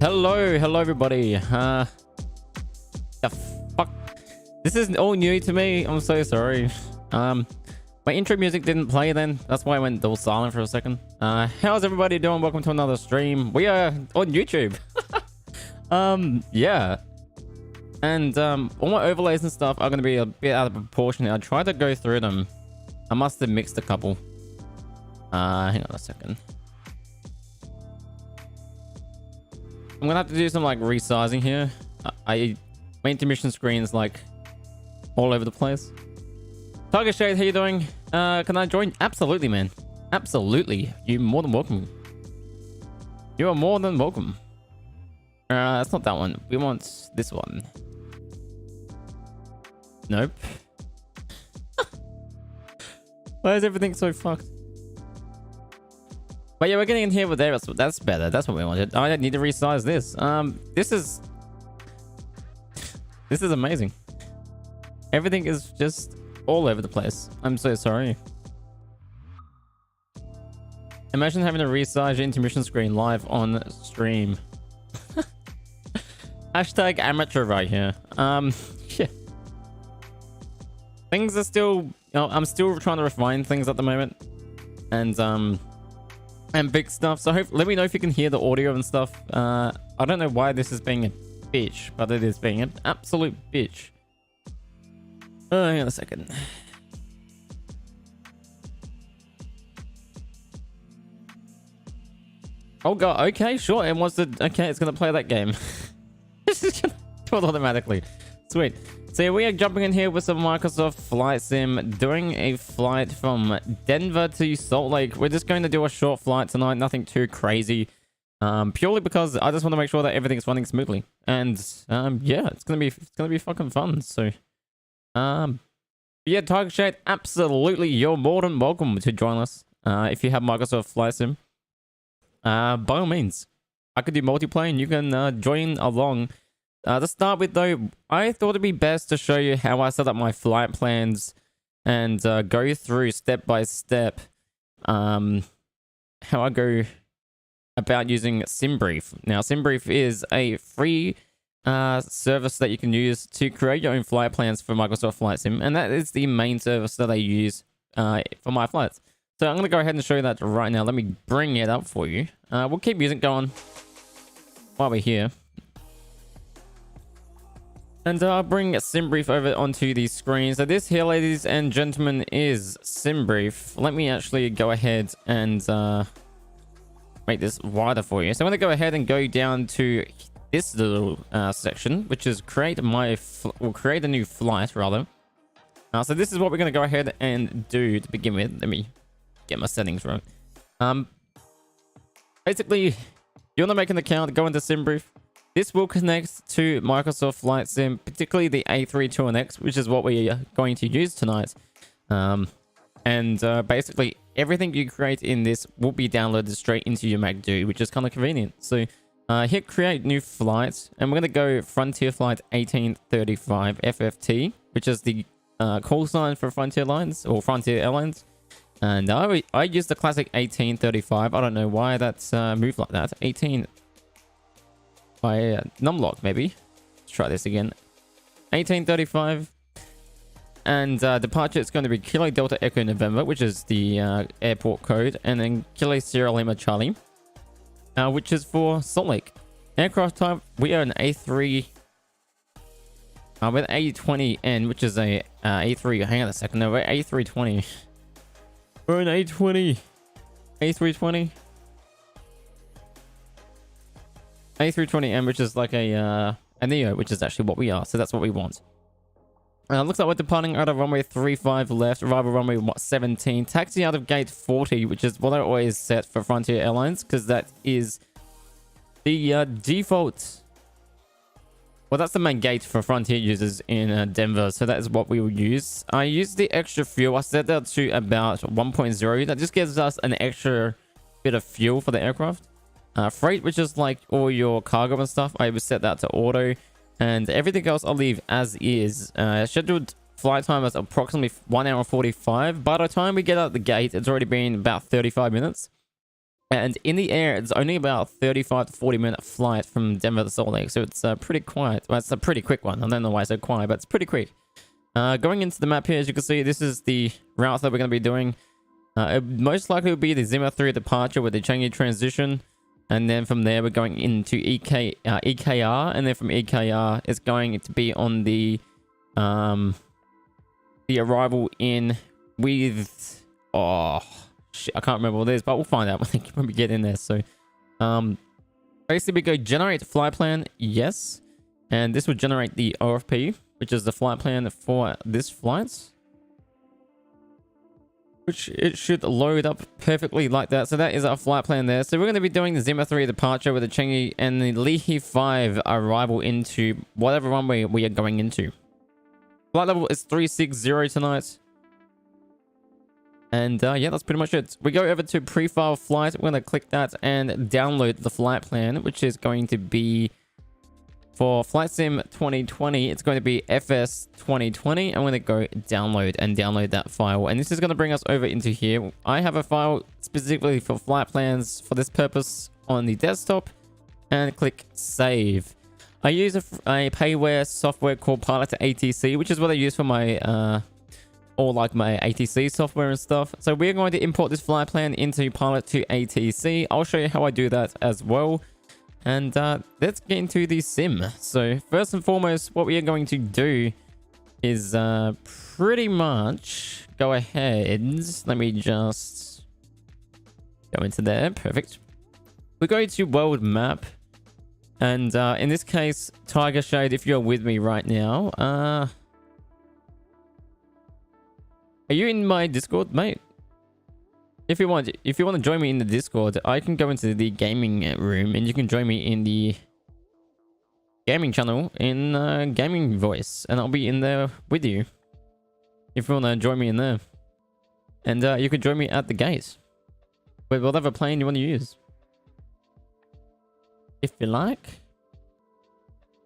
Hello everybody. The fuck? This is all new to me. I'm so sorry. My intro music didn't play then. That's why I went all silent for a second. How's everybody doing? Welcome to another stream. We are on YouTube. Yeah. And all my overlays and stuff are going to be a bit out of proportion. I tried to go through them. I must have mixed a couple. Hang on a second. I'm gonna have to do some like resizing here. My intermission screen's like all over the place. Tiger Shade, how you doing? Can I join? Absolutely, man. Absolutely. You're more than welcome. You are more than welcome. It's not that one. We want this one. Nope. Why is everything so fucked? But yeah, we're getting in here with there. That's better. That's what we wanted. I don't need to resize this. This is amazing. Everything is just all over the place. I'm so sorry. Imagine having to resize your intermission screen live on stream. Hashtag amateur right here. Yeah. Things are still, you know, I'm still trying to refine things at the moment. And big stuff. So let me know if you can hear the audio and stuff. I don't know why this is being a bitch, but it is being an absolute bitch. Hang on a second. Oh god, okay, sure. And what's the okay, it's gonna play that game. This is gonna do it automatically. Sweet. So yeah, we are jumping in here with some Microsoft Flight Sim, doing a flight from Denver to Salt Lake. We're just going to do a short flight tonight, nothing too crazy. Purely because I just want to make sure that everything's running smoothly. And yeah, it's gonna be fucking fun. So yeah, Tiger Shade, absolutely, you're more than welcome to join us. If you have Microsoft Flight Sim, by all means, I could do multiplayer and you can join along. To start with though, I thought it'd be best to show you how I set up my flight plans and go through step by step how I go about using SimBrief. Now, SimBrief is a free service that you can use to create your own flight plans for Microsoft Flight Sim, and that is the main service that I use for my flights. So I'm going to go ahead and show you that right now. Let me bring it up for you. We'll keep music going while we're here. And I'll bring SimBrief over onto the screen. So this here, ladies and gentlemen, is SimBrief. Let me actually go ahead and make this wider for you. So I'm going to go ahead and go down to this little section, which is create a new flight, rather. So this is what we're going to go ahead and do to begin with. Let me get my settings right. Basically, you want to make an account, go into SimBrief. This will connect to Microsoft Flight Sim, particularly the A32NX, which is what we are going to use tonight. Basically, everything you create in this will be downloaded straight into your Mac do, which is kind of convenient. So hit create new flight, and we're going to go Frontier Flight 1835 FFT, which is the call sign for Frontier Lines or Frontier Airlines. And I use the classic 1835. I don't know why that's moved like that. 18 by numlock, maybe. Let's try this again. 1835. And departure is going to be Kilo Delta Echo November, which is the airport code, and then Kilo Sierra Lima Charlie, which is for Salt Lake. Aircraft type, we are an A3 with A20N, which is a A3. Hang on a second, no, we're A320. We're an A20. A320. A320M, which is like a Neo, which is actually what we are. So that's what we want. Looks like we're departing out of runway 35 left, arrival runway 17. Taxi out of gate 40, which is what I always set for Frontier Airlines, because that is the default. Well, that's the main gate for Frontier users in Denver, so that is what we will use. I use the extra fuel. I set that to about 1.0. That just gives us an extra bit of fuel for the aircraft. Freight, which is like all your cargo and stuff, I will set that to auto, and everything else I'll leave as is. Scheduled flight time is approximately 1 hour 45. By the time we get out the gate, it's already been about 35 minutes. And in the air, it's only about 35 to 40-minute flight from Denver to Salt Lake. So it's pretty quiet. Well, it's a pretty quick one. I don't know why it's so quiet, but it's pretty quick. Going into the map here, as you can see, this is the route that we're going to be doing. It most likely will be the Zima 3 departure with the Changi transition. And then from there, we're going into EKR. And then from EKR, it's going to be on the arrival in with... Oh, shit, I can't remember what it is, but we'll find out when we get in there. So, basically, we go generate flight plan, yes. And this would generate the ORP, which is the flight plan for this flight. Which it should load up perfectly like that. So that is our flight plan there. So we're going to be doing the Zima 3 departure with the Changi and the Leahy 5 arrival into whatever runway we are going into. Flight level is 360 tonight. And yeah, that's pretty much it. We go over to pre-file flight. We're going to click that and download the flight plan, which is going to be for Flight Sim 2020. It's going to be FS 2020. I'm going to go download that file. And this is going to bring us over into here. I have a file specifically for flight plans for this purpose on the desktop, and click save. I use a payware software called Pilot to ATC, which is what I use for my all like my ATC software and stuff. So we're going to import this flight plan into Pilot to ATC. I'll show you how I do that as well. And let's get into the sim. So first and foremost, what we are going to do is pretty much go ahead. Let me just go into there. Perfect. We go to world map. And in this case, Tiger Shade, if you're with me right now, are you in my Discord, mate? If you want to join me in the Discord, I can go into the gaming room and you can join me in the gaming channel in gaming voice, and I'll be in there with you. If you want to join me in there, and you can join me at the gate with whatever plane you want to use, if you like.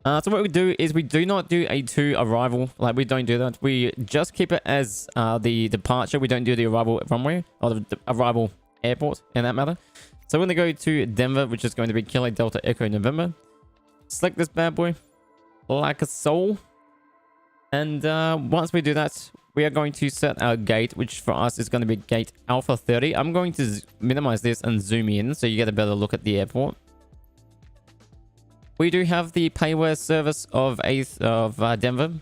So what we do is we do not do a to arrival. Like, we don't do that. We just keep it as the departure. We don't do the arrival runway or the arrival airport in that matter. So we're going to go to Denver, which is going to be Kilo Delta Echo November. Select this bad boy like a soul. And once we do that, we are going to set our gate, which for us is going to be gate Alpha 30. I'm going to minimize this and zoom in so you get a better look at the airport. We do have the payware service of Denver.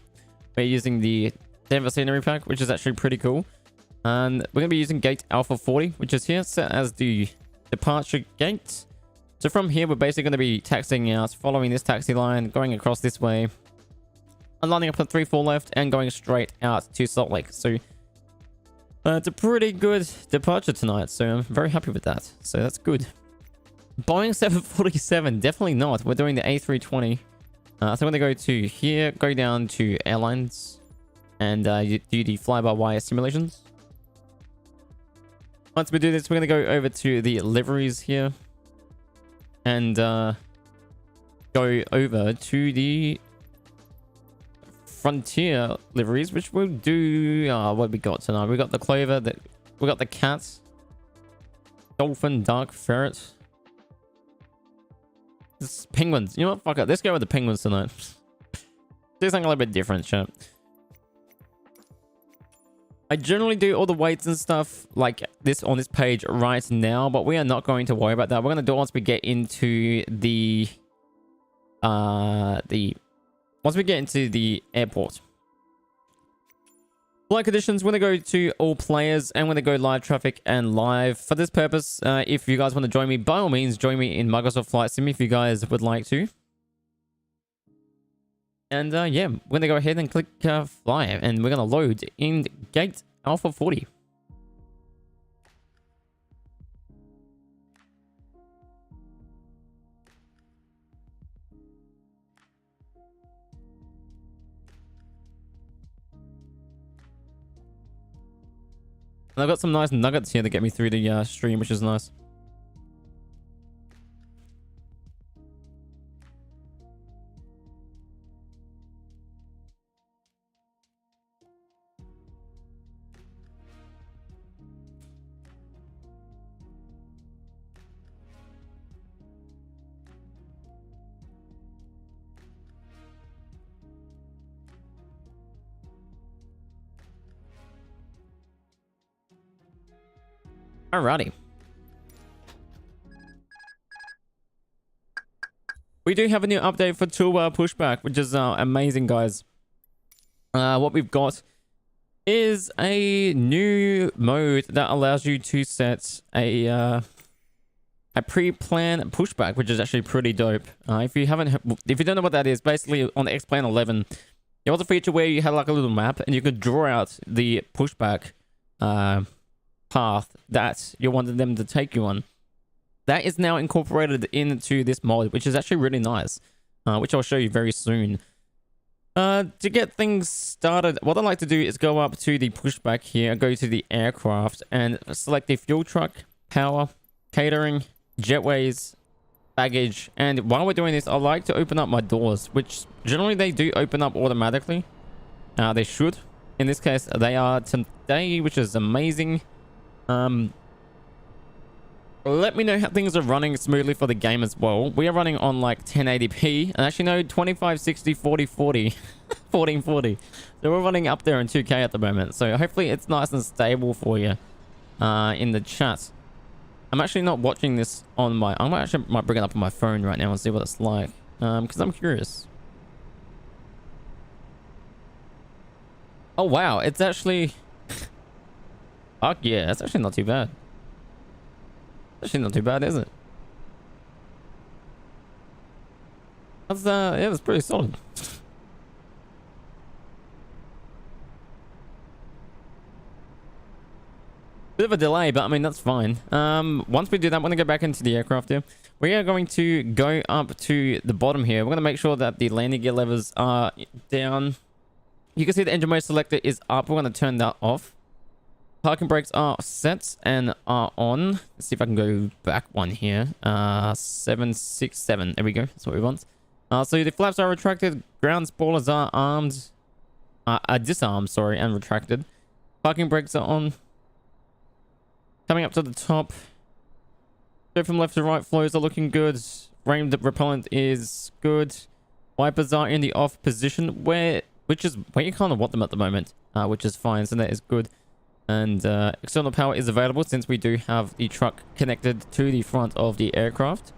We're using the Denver Scenery Pack, which is actually pretty cool. And we're going to be using gate Alpha 40, which is here, set as the departure gate. So from here, we're basically going to be taxiing out, following this taxi line, going across this way, and lining up at 3-4 left, and going straight out to Salt Lake. So it's a pretty good departure tonight, so I'm very happy with that. So that's good. Boeing 747, definitely not. We're doing the A320. So I'm going to go to here, go down to airlines, and do the fly-by-wire simulations. Once we do this, we're going to go over to the liveries here, and go over to the Frontier liveries, which we'll do. What have we got tonight? We got the Clover, we got the Cats, Dolphin, Dark Ferret. This penguins. You know what? Fuck it. Let's go with the penguins tonight. Do something a little bit different, chat. I generally do all the weights and stuff like this on this page right now, but we are not going to worry about that. We're going to do it once we get into the airport. Flight conditions, we're going to go to all players, and we're going to go live traffic and live. For this purpose, if you guys want to join me, by all means, join me in Microsoft Flight Sim if you guys would like to. And yeah, we're going to go ahead and click fly, and we're going to load in gate Alpha 40. And I've got some nice nuggets here to get me through the stream, which is nice. Alrighty. We do have a new update for toolbar pushback, which is amazing, guys. What we've got is a new mode that allows you to set a pre-plan pushback, which is actually pretty dope. If you don't know what that is, basically on the X-Plan 11, there was a feature where you had like a little map and you could draw out the pushback path that you wanted them to take you on. That is now incorporated into this mod, which is actually really nice, which I'll show you very soon. To get things started, what I like to do is go up to the pushback here, go to the aircraft, and select the fuel truck, power, catering, jetways, baggage. And while we're doing this, I like to open up my doors, which generally they do open up automatically. They should. In this case, they are today, which is amazing. Let me know how things are running smoothly for the game as well. We are running on like 1080p, and actually no, 2560 4040 1440. So we're running up there in 2K at the moment. So hopefully it's nice and stable for you in the chat. I'm actually not watching this on my... might bring it up on my phone right now and see what it's like, because I'm curious. Oh wow, it's actually... Fuck yeah, it's actually not too bad. Actually not too bad, is it? That's yeah, that's pretty solid. Bit of a delay, but I mean that's fine. Once we do that, I'm gonna go back into the aircraft here. We are going to go up to the bottom here. We're gonna make sure that the landing gear levers are down. You can see the engine mode selector is up. We're gonna turn that off. Parking brakes are set and are on. Let's see if I can go back one here. 767. There we go. That's what we want. So the flaps are retracted. Ground spoilers are armed. Disarmed, sorry, and retracted. Parking brakes are on. Coming up to the top. Go from left to right. Flows are looking good. Rain repellent is good. Wipers are in the off position, which is where you kind of want them at the moment, which is fine. So that is good. And external power is available since we do have the truck connected to the front of the aircraft.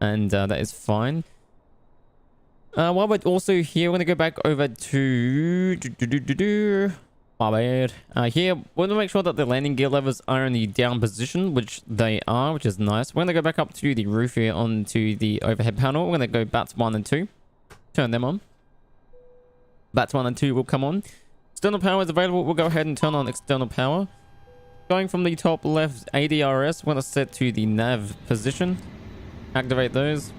And that is fine. While we're also here, we're going to go back over to... My bad. Here, we're going to make sure that the landing gear levers are in the down position, which they are, which is nice. We're going to go back up to the roof here onto the overhead panel. We're going to go bats 1 and 2. Turn them on. Bats 1 and 2 will come on. External power is available. We'll go ahead and turn on external power. Going from the top left, ADRS, we're going to set to the nav position. Activate those,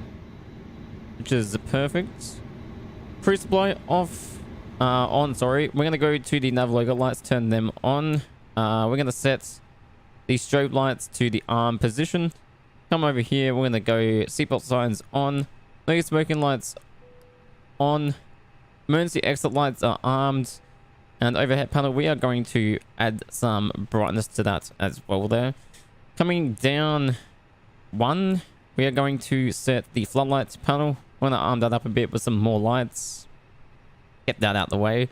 which is perfect. Cruise supply off, on, sorry. We're going to go to the nav logo lights, turn them on. We're going to set the strobe lights to the arm position. Come over here. We're going to go seatbelt signs on. No smoking lights on. Emergency exit lights are armed. And overhead panel, we are going to add some brightness to that as well there. Coming down 1, we are going to set the floodlights panel. We're going to arm that up a bit with some more lights. Get that out the way.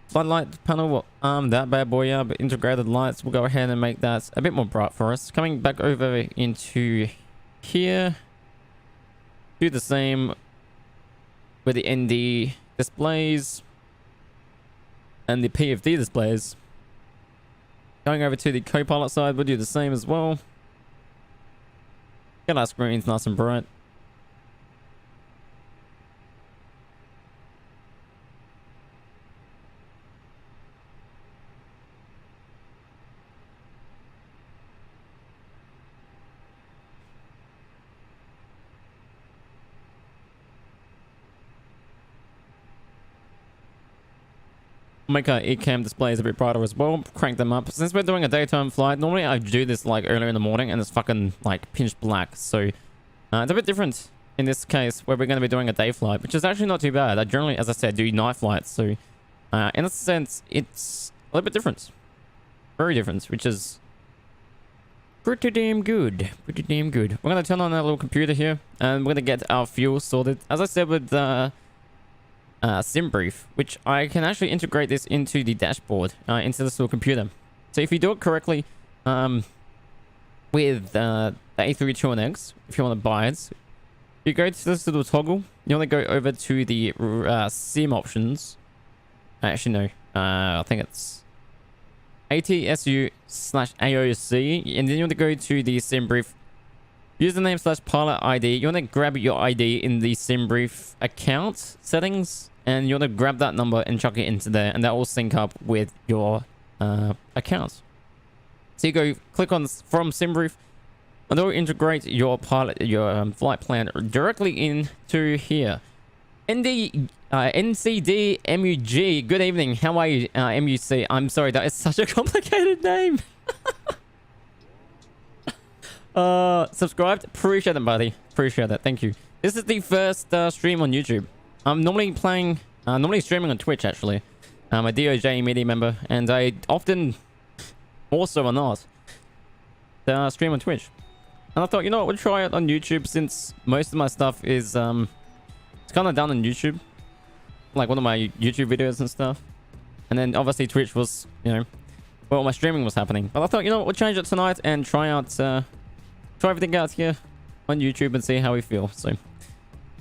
Floodlight panel will arm that bad boy up. Integrated lights, we'll go ahead and make that a bit more bright for us. Coming back over into here. Do the same with the ND displays. And the PFD displays. Going over to the co-pilot side, we'll do the same as well. Get our screens nice and bright. Make our eCam displays a bit brighter as well. Crank them up. Since we're doing a daytime flight, normally I do this like earlier in the morning and it's fucking like pitch black. So it's a bit different in this case where we're going to be doing a day flight, which is actually not too bad. I generally, as I said, do night flights. So in a sense, it's a little bit different. Very different, which is pretty damn good. Pretty damn good. We're going to turn on our little computer here and we're going to get our fuel sorted. As I said with SimBrief, which I can actually integrate this into the dashboard, into this little computer. So if you do it correctly, with the A32NX, if you want to buy it, you go to this little toggle. You want to go over to the SIM options. Actually, no. I think it's ATSU/AOC, and then you want to go to the SIM brief username/pilot ID. You want to grab your ID in the SIM brief account settings, and you want to grab that number and chuck it into there, and that will sync up with your account. So you go click on from SIM brief, and it will integrate your flight plan directly into here. NCD MUG. Good evening. How are you, MUC? I'm sorry, that is such a complicated name. Subscribed. Appreciate it, buddy. Appreciate it. Thank you. This is the first stream on YouTube. I'm normally streaming on Twitch, actually. I'm a DOJ media member, and I often, also or not, stream on Twitch. And I thought, you know what, we'll try it on YouTube, since most of my stuff is it's kind of done on YouTube, like one of my YouTube videos and stuff. And then obviously Twitch was, you know, well, my streaming was happening. But I thought, you know what, we'll change it tonight and try everything out here on YouTube and see how we feel. So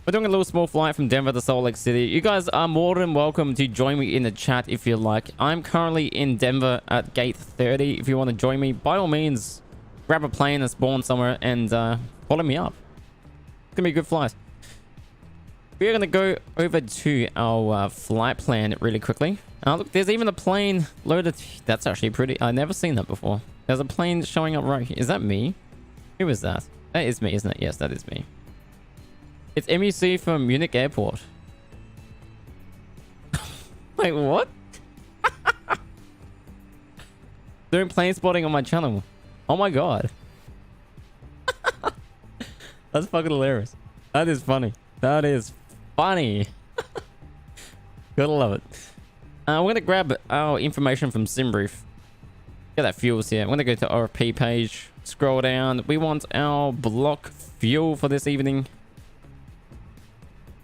we're doing a little small flight from Denver to Salt Lake City. You guys are more than welcome to join me in the chat if you like. I'm currently in Denver at gate 30. If you want to join me, by all means, grab a plane and spawn somewhere and follow me up. It's gonna be a good flight. We're gonna go over to our flight plan really quickly. Look, there's even a plane loaded. That's actually pretty. I've never seen that before. There's a plane showing up right here. Is that me? Who is that? That is me, isn't it? Yes, that is me. It's MUC from Munich Airport. Wait, what? Doing plane spotting on my channel. Oh my god. That's fucking hilarious. That is funny. That is funny. Gotta love it. We're gonna grab our information from SimBrief. Get that fuels here. I'm gonna go to RFP page. Scroll down. We want our block fuel for this evening.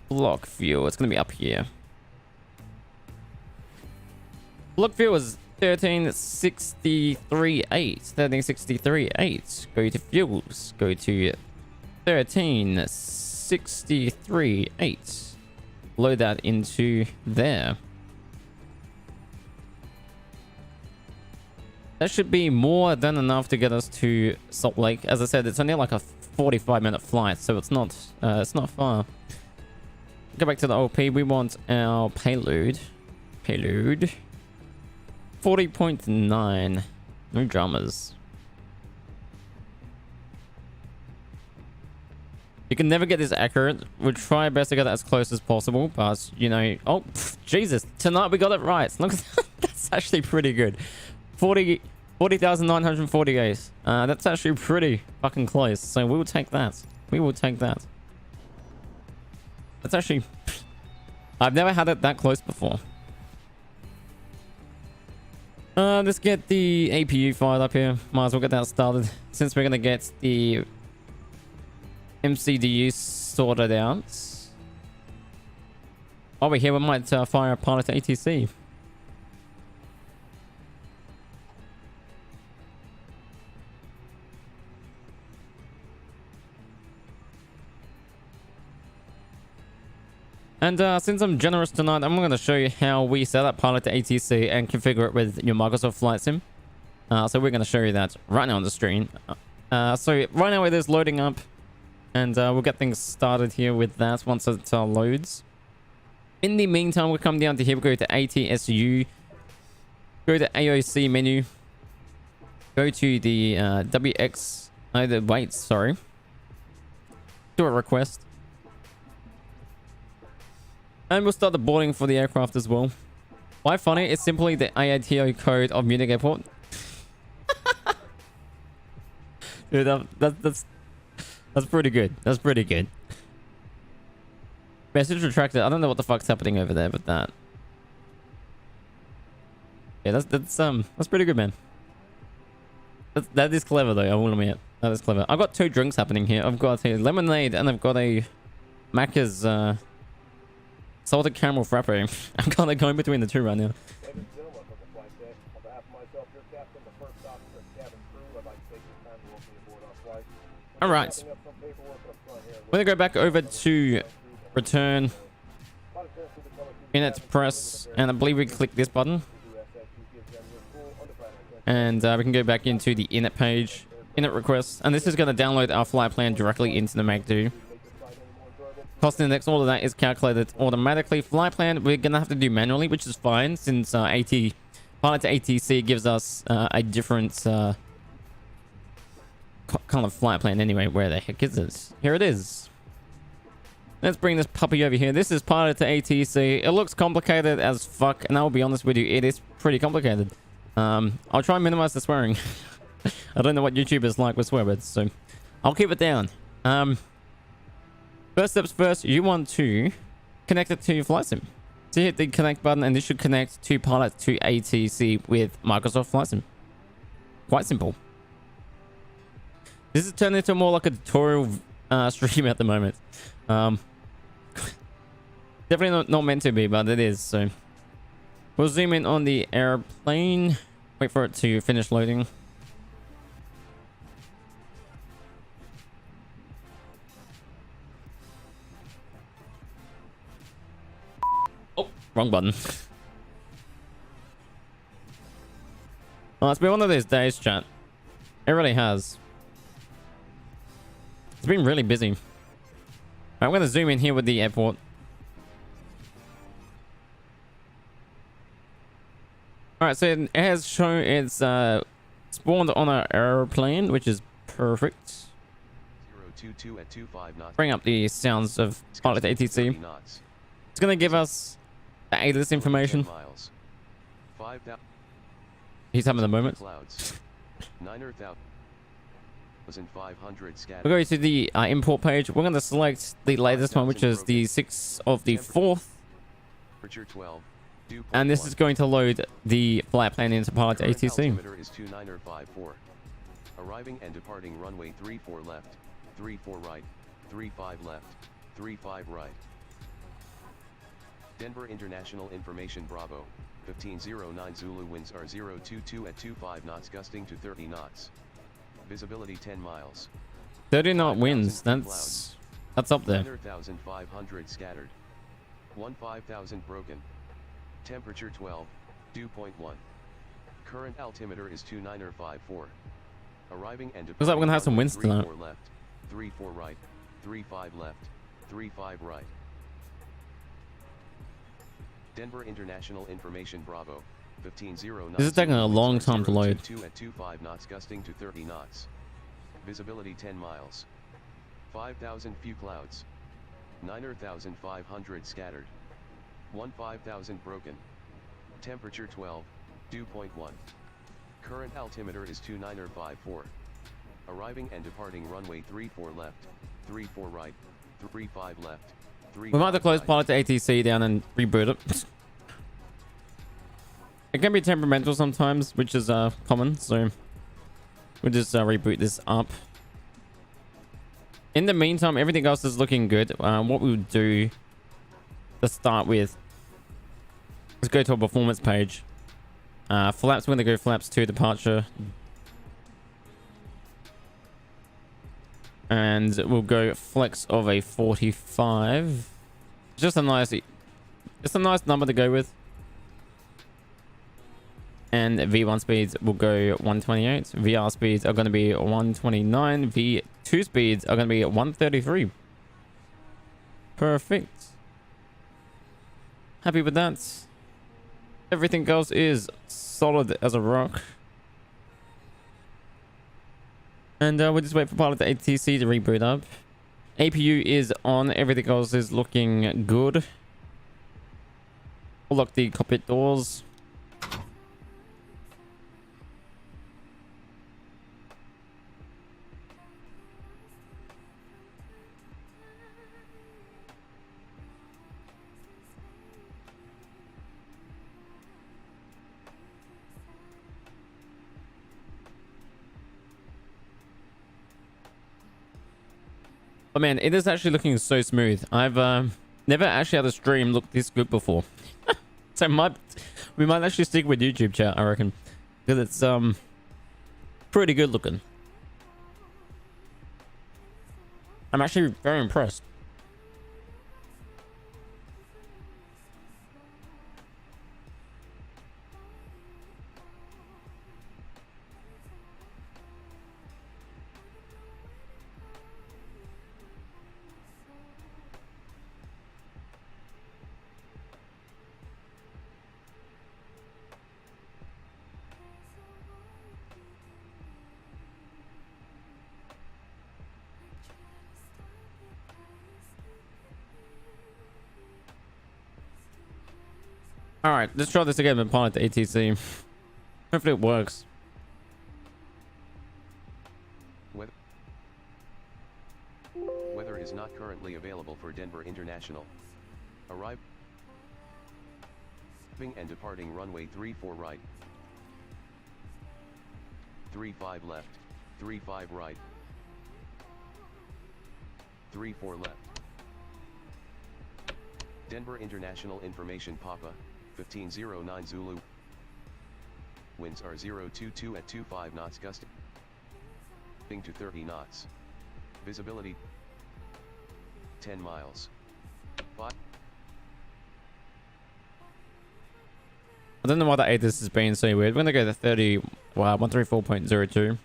Block fuel. It's gonna be up here. Block fuel is 1363.8. 1363.8. Go to fuels. Go to 1363.8. Load that into there. That should be more than enough to get us to Salt Lake. As I said, it's only like a 45-minute flight, so it's not far. Go back to the OP. We want our payload. Payload 40.9. No dramas. You can never get this accurate. We'll try our best to get it as close as possible, but you know, oh Jesus! Tonight we got it right. Look, that's actually pretty good. 40,948. That's actually pretty fucking close. So we will take that. We will take that. That's actually... I've never had it that close before. Let's get the APU fired up here. Might as well get that started. Since we're going to get the MCDU sorted out. Over here, we might fire a pilot to ATC. And since I'm generous tonight, I'm going to show you how we set up Pilot to ATC and configure it with your Microsoft Flight Sim. So we're going to show you that right now on the screen. So right now it is loading up. And we'll get things started here with that once it loads. In the meantime, we'll come down to here. We'll go to ATSU. Go to AOC menu. Go to the WX... No, the wait, sorry. Do a request. And we'll start the boarding for the aircraft as well. Why funny? It's simply the IATO code of Munich Airport. Dude, that's pretty good. That's pretty good. Message retracted. I don't know what the fuck's happening over there with that. Yeah, that's pretty good, man. That is clever though, I will admit. That is clever. I've got two drinks happening here. I've got a lemonade and I've got a Macca's salted caramel frappe. I'm kind of going between the two right now. All right. We're going to go back over to return, init press, and I believe we click this button. And we can go back into the init page, init request. And this is going to download our flight plan directly into the MACD. Cost index, all of that is calculated automatically. Flight plan, we're going to have to do manually, which is fine since pilot to ATC gives us a different kind of flight plan anyway. Where the heck is it? Here it is. Let's bring this puppy over here. This is pilot to ATC. It looks complicated as fuck, and I'll be honest with you, it is pretty complicated. I'll try and minimize the swearing. I don't know what YouTube is like with swear words, so I'll keep it down. First steps first, you want to connect it to Flight Sim. So hit the connect button, and this should connect to pilot to ATC with Microsoft Flight Sim. Quite simple. This is turned into more like a tutorial stream at the moment. Definitely not meant to be, but it is. So we'll zoom in on the airplane. Wait for it to finish loading. Oh, wrong button. Well, it's been one of those days, chat. It really has. It's been really busy. I'm going to zoom in here with the airport. Alright, so it has shown it's spawned on our airplane, which is perfect. 022 at 25 knots. Bring up the sounds of pilot ATC. It's going to give us the ATIS information. He's having a moment. We'll go to the import page. We're going to select the latest one, which is the 6th of the 4th. And this is going to load the flight plan into pilot ATC. Is 2954. Arriving and departing runway 34 left, 34 right, 35 left, 35 right. Denver International Information Bravo, 1509 Zulu, winds are 022 at 25 knots gusting to 30 knots. Visibility 10 miles. 30 knot winds, that's up there. 100,500 scattered. 15,000 broken. Temperature 12, dew point 1. Current altimeter is 2954. Arriving and departing. Looks like we're gonna have some winds tonight. 34 left, 34 right, 35 left, 35 right. Denver International Information Bravo, 1509. This is taking a long time to load. 2 at 25 knots gusting to 30 knots. Visibility 10 miles. 5,000 few clouds. 9,500 scattered. 15,000 broken. Temperature 12, dew point 1. Current altimeter is 2954. Arriving and departing runway 34 left, 34 right, 35 left, 35 We might have to close right. pilot to ATC down and reboot it. It can be temperamental sometimes, which is common, so we'll just reboot this up. In the meantime, everything else is looking good. What we'll do to start with, let's go to a performance page. Flaps, we're going to go flaps 2 departure. And we'll go flex of a 45. Just a nice number to go with. And V1 speeds will go 128. VR speeds are going to be 129. V2 speeds are going to be 133. Perfect. Happy with that. Everything else is solid as a rock. And we'll just wait for pilot to ATC to reboot up. APU is on. Everything else is looking good. We'll lock the cockpit doors. But man, it is actually looking so smooth. I've never actually had a stream look this good before. So we might actually stick with YouTube chat, I reckon. Because it's pretty good looking. I'm actually very impressed. All right, let's try this again with pilot ATC. Hopefully it works. Weather is not currently available for Denver International. Arriving and departing runway 34 right. 35 left. 35 right. 34 left. Denver International Information Papa, 1509 Zulu. Winds are 022 at 25 knots gusting to 30 knots. Visibility 10 miles. 5. I don't know why the ATIS is being so weird. We're gonna go to 30, 134.02.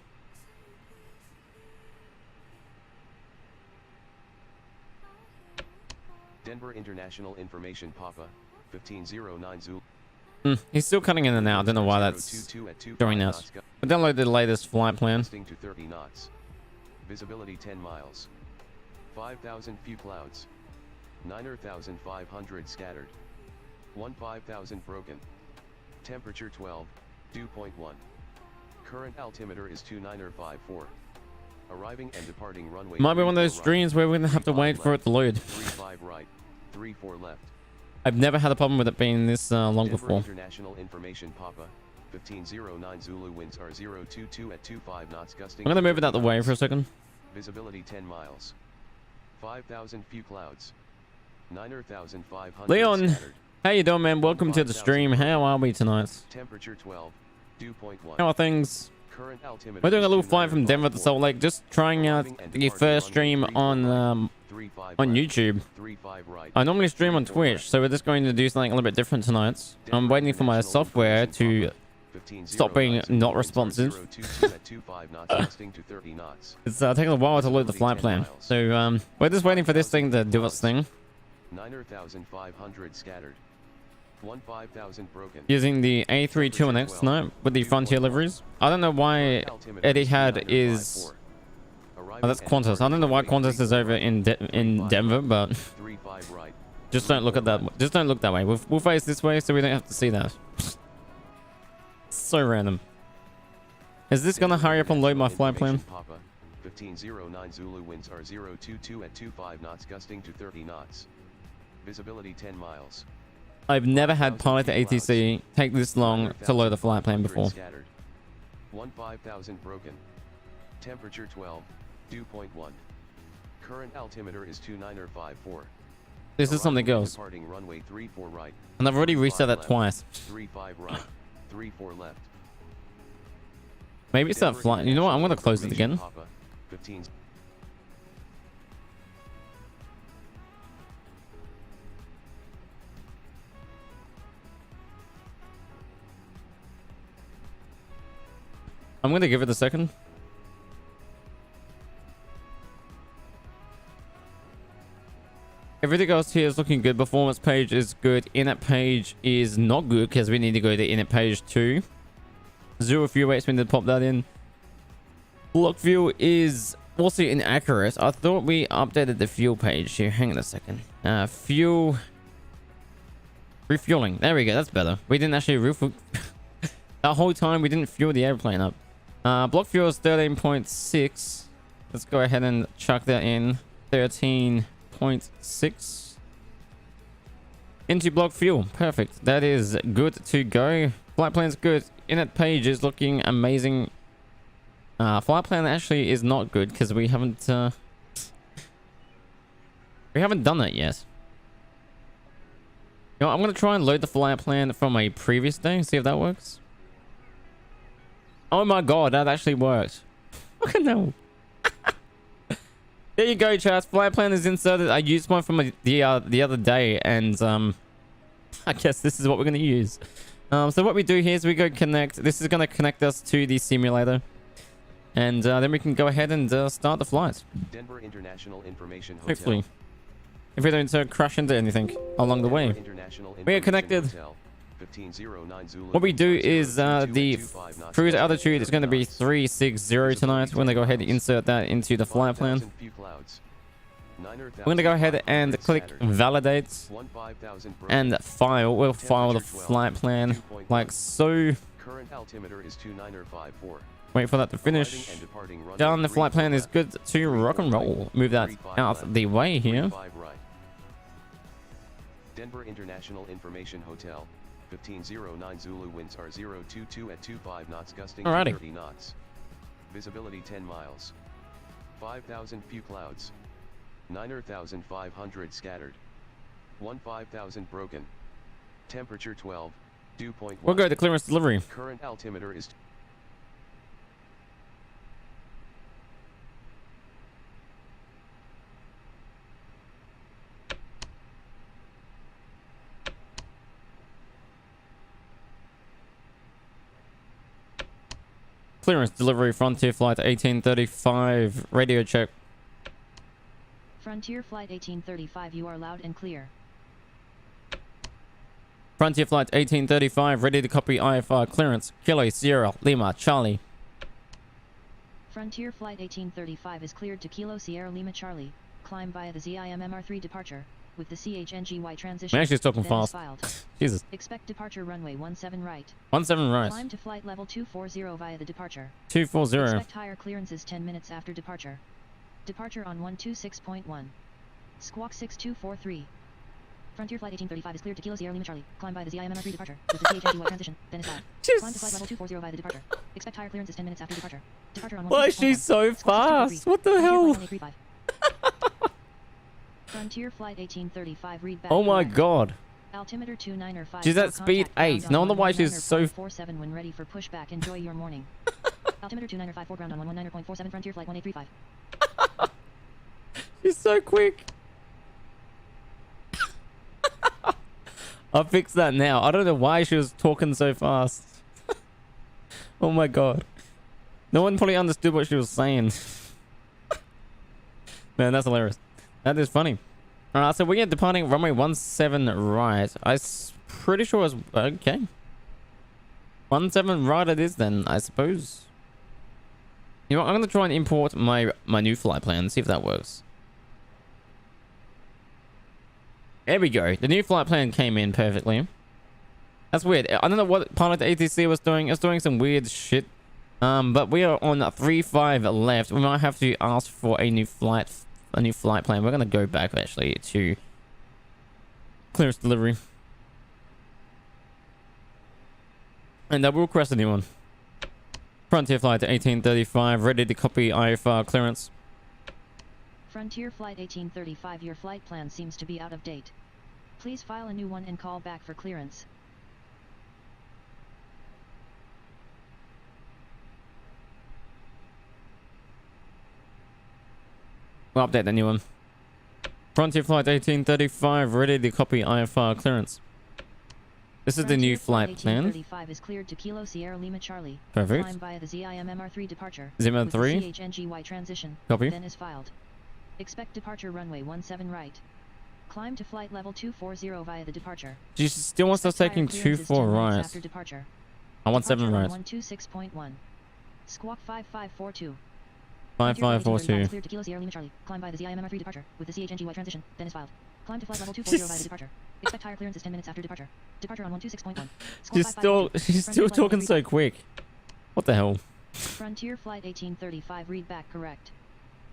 Denver International Information Papa, 1509 Zulu. He's still cutting in and out. I don't know why that's doing that. We downloaded the latest flight plan. To 30 knots. Visibility 10 miles. 5,000 few clouds. 9,500 scattered. 15,000 broken. Temperature 12, dew point 1. Current altimeter is 2954. Arriving and departing runway. Might be one of those streams where we're gonna have to wait for it to load. 35 right, 34 left. I've never had a problem with it being this long Denver before. International Information Papa, 1509 Zulu. Winds are 022 at 25 knots gusting. I'm gonna move it out the way for a second. Visibility 10 miles. 5,000 few clouds. 9,500 Leon, scattered. how you doing, man? Welcome to the stream. How are we tonight? Temperature 12, dew point 1. How are things? Current altimeter. We're doing a little flight from Denver to Salt Lake, just trying out the first stream on YouTube. 35 right. I normally stream on Twitch, so we're just going to do something a little bit different tonight. I'm waiting for my software to stop being not responsive. It's taking a while to load the flight plan, so we're just waiting for this thing to do its thing. 9,500 scattered. 15,000 broken. Using the A321X tonight with the Frontier liveries. I don't know why Etihad is... Oh, that's Qantas. I don't know why Qantas is over in Denver, but just don't look at that. Just don't look that way. We'll face this way so we don't have to see that. So random. Is this gonna hurry up and load my flight plan? 1509 Zulu. Winds are 022 at 25 knots gusting to 30 knots. Visibility 10 miles. I've never had pilot to ATC take this long to load a flight plan before. 15,000 broken. Temperature 12, dew point 1. Current altimeter is 2954. This is something else. Departing runway 34 right. And I've already reset that twice. 35 right, 34 left. Maybe it's that flight. You know what? I'm gonna close it again. 15. I'm gonna give it a second. Everything else here is looking good. Performance page is good. In-app page is not good because we need to go to in-app page 2. Zero fuel weights, we need to pop that in. Block fuel is also inaccurate. I thought we updated the fuel page here. Hang on a second. Fuel refueling. There we go. That's better. We didn't actually refuel. That whole time we didn't fuel the airplane up. Block fuel is 13.6. Let's go ahead and chuck that in. 13.6 into block fuel. Perfect. That is good to go. Flight plan's good. In-app page is looking amazing. Flight plan actually is not good because we haven't done it yet. You know, I'm gonna try and load the flight plan from a previous day, see if that works. Oh my god, that actually worked. Fucking hell. There you go, chat. Flight plan is inserted. I used one from the other day, and I guess this is what we're going to use. So what we do here is we go connect. This is going to connect us to the simulator. And then we can go ahead and start the flight. Denver International Information Hotel. Hopefully. If we don't crash into anything along the way. We are connected. Hotel, what we do is the cruise altitude is going to be 360 tonight. We're going to go ahead and insert that into the flight plan. We're going to go ahead and click validate and file. We'll file the flight plan like so. Current altimeter is 2954. Wait for that to finish. Done. The flight plan is good to rock and roll. Move that out the way here. Denver International Information Hotel. 1509 Zulu, winds are 022 at 25 knots, gusting to 30 knots. Visibility 10 miles. 5,000 few clouds. 9,500 scattered. 15,000 broken. Temperature 12, dew point 1. We'll go to clearance delivery. Current altimeter is Clearance delivery, Frontier Flight 1835. Radio check. Frontier Flight 1835, you are loud and clear. Frontier Flight 1835, ready to copy IFR clearance. Kilo Sierra Lima Charlie. Frontier Flight 1835 is cleared to Kilo Sierra Lima Charlie. Climb via the ZIMMR3 departure with the CHNGY transition. Man, she's talking fast. Jesus. Expect departure runway 17 right. 17 right. Climb to flight level 240 via the departure. 240. Expect higher clearances 10 minutes after departure. Departure on 126.1. Squawk 6243. Frontier Flight 1835 is cleared to Kilo Sierra Lima Charlie. Climb by the ZIMMR3 departure with the CHNGY transition. Then is out. Climb to flight level 240 via the departure. Expect higher clearances 10 minutes after departure. Departure on 126.1. Why is she so fast? What the hell? Frontier Flight 1835, read back. Oh my correct. God. Altimeter 295. She's at speed 8. No wonder why she's so... 47 when ready for pushback. Enjoy your morning. Altimeter 2954, ground on 119.47, Frontier Flight 1835. She's so quick. I'll fix that now. I don't know why she was talking so fast. Oh my God. No one probably understood what she was saying. Man, that's hilarious. That is funny. Alright, so we are departing runway 17 right. I'm pretty sure it's... Okay. 17 right it is then, I suppose. You know what, I'm going to try and import my new flight plan and see if that works. There we go. The new flight plan came in perfectly. That's weird. I don't know what part of the ATC was doing. It was doing some weird shit. But we are on 3-5 left. We might have to ask for a new flight plan. We're going to go back actually to clearance delivery. And we'll request a new one. Frontier Flight 1835, ready to copy IFR clearance. Frontier Flight 1835, your flight plan seems to be out of date. Please file a new one and call back for clearance. We'll update the new one. Frontier Flight 1835, ready to copy IFR clearance. This is the new flight plan. 1835 is cleared to Kilo Sierra Lima Charlie. Perfect. Climb via the ZIMMR3 departure. ZIMMR3. With the CHNGY transition. Copy. Then is filed. Expect departure runway 17 right. Climb to flight level 240 via the departure. She still wants us taking 24 right. After departure. I want 7 right. 126.1. Squawk 5542. 5542. Cleared to Kilo Sierra Lima Charlie. Climb by the ZIMMR3 departure with the CHNGY transition. Then is filed. Climb to flight level 240 via the departure. Expect higher clearances 10 minutes after departure. Departure on 126.1. She's still talking so quick. What the hell? Frontier Flight 1835, read back correct.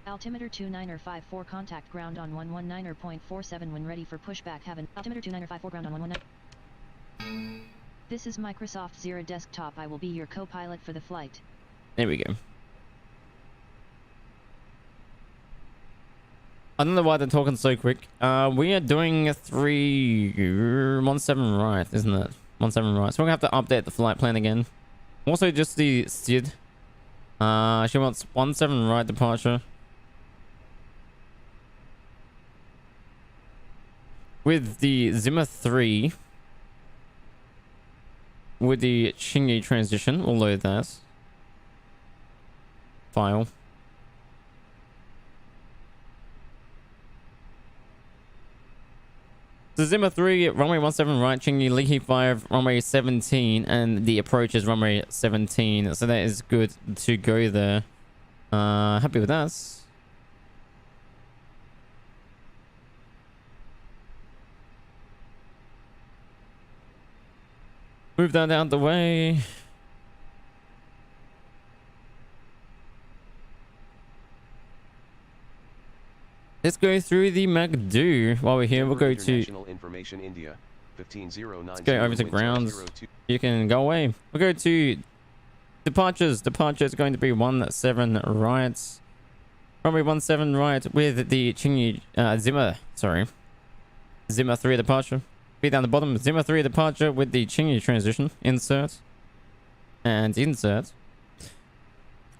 Altimeter 2954, contact ground on 119.47 when ready for pushback. Have an altimeter 2954, ground on 119. This is Microsoft Zero Desktop. I will be your co-pilot for the flight. There we go. I don't know why they're talking so quick. We are doing 17 right, isn't it? 17 right. So we're gonna have to update the flight plan again. Also, just the SID. She wants 17 right departure. with the Zimmer 3 with the Chingy transition. We'll load that file. The Zimmer 3, runway 17 right, Chingy, Leahy 5, runway 17, and the approach is runway 17. So that is good to go there. Happy with that. Move that out the way. Let's go through the MacDo while we're here. We'll go to... Information India, 15090. Let's go over to grounds. You can go away. We'll go to departures. Departure is going to be 17 right. Probably 17 right with the Chingy Zimmer. Sorry. Zimmer 3 departure. Be down the bottom. Zimmer 3 departure with the Chingy transition. Insert. And insert.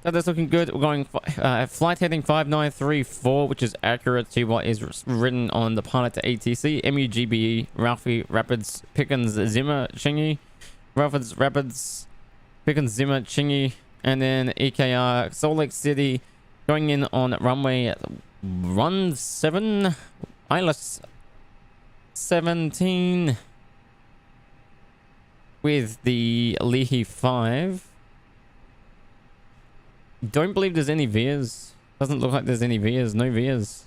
So that's looking good. We're going flight heading 5934, which is accurate to what is written on the pilot to ATC. MUGBE, Ralphie, Rapids, Pickens, Zimmer, Chingy. Rapids, Pickens, Zimmer, Chingy. And then EKR, Salt Lake City, going in on runway 17, ILS 17 with the Leahy 5. Don't believe there's any veers. Doesn't look like there's any veers. No veers.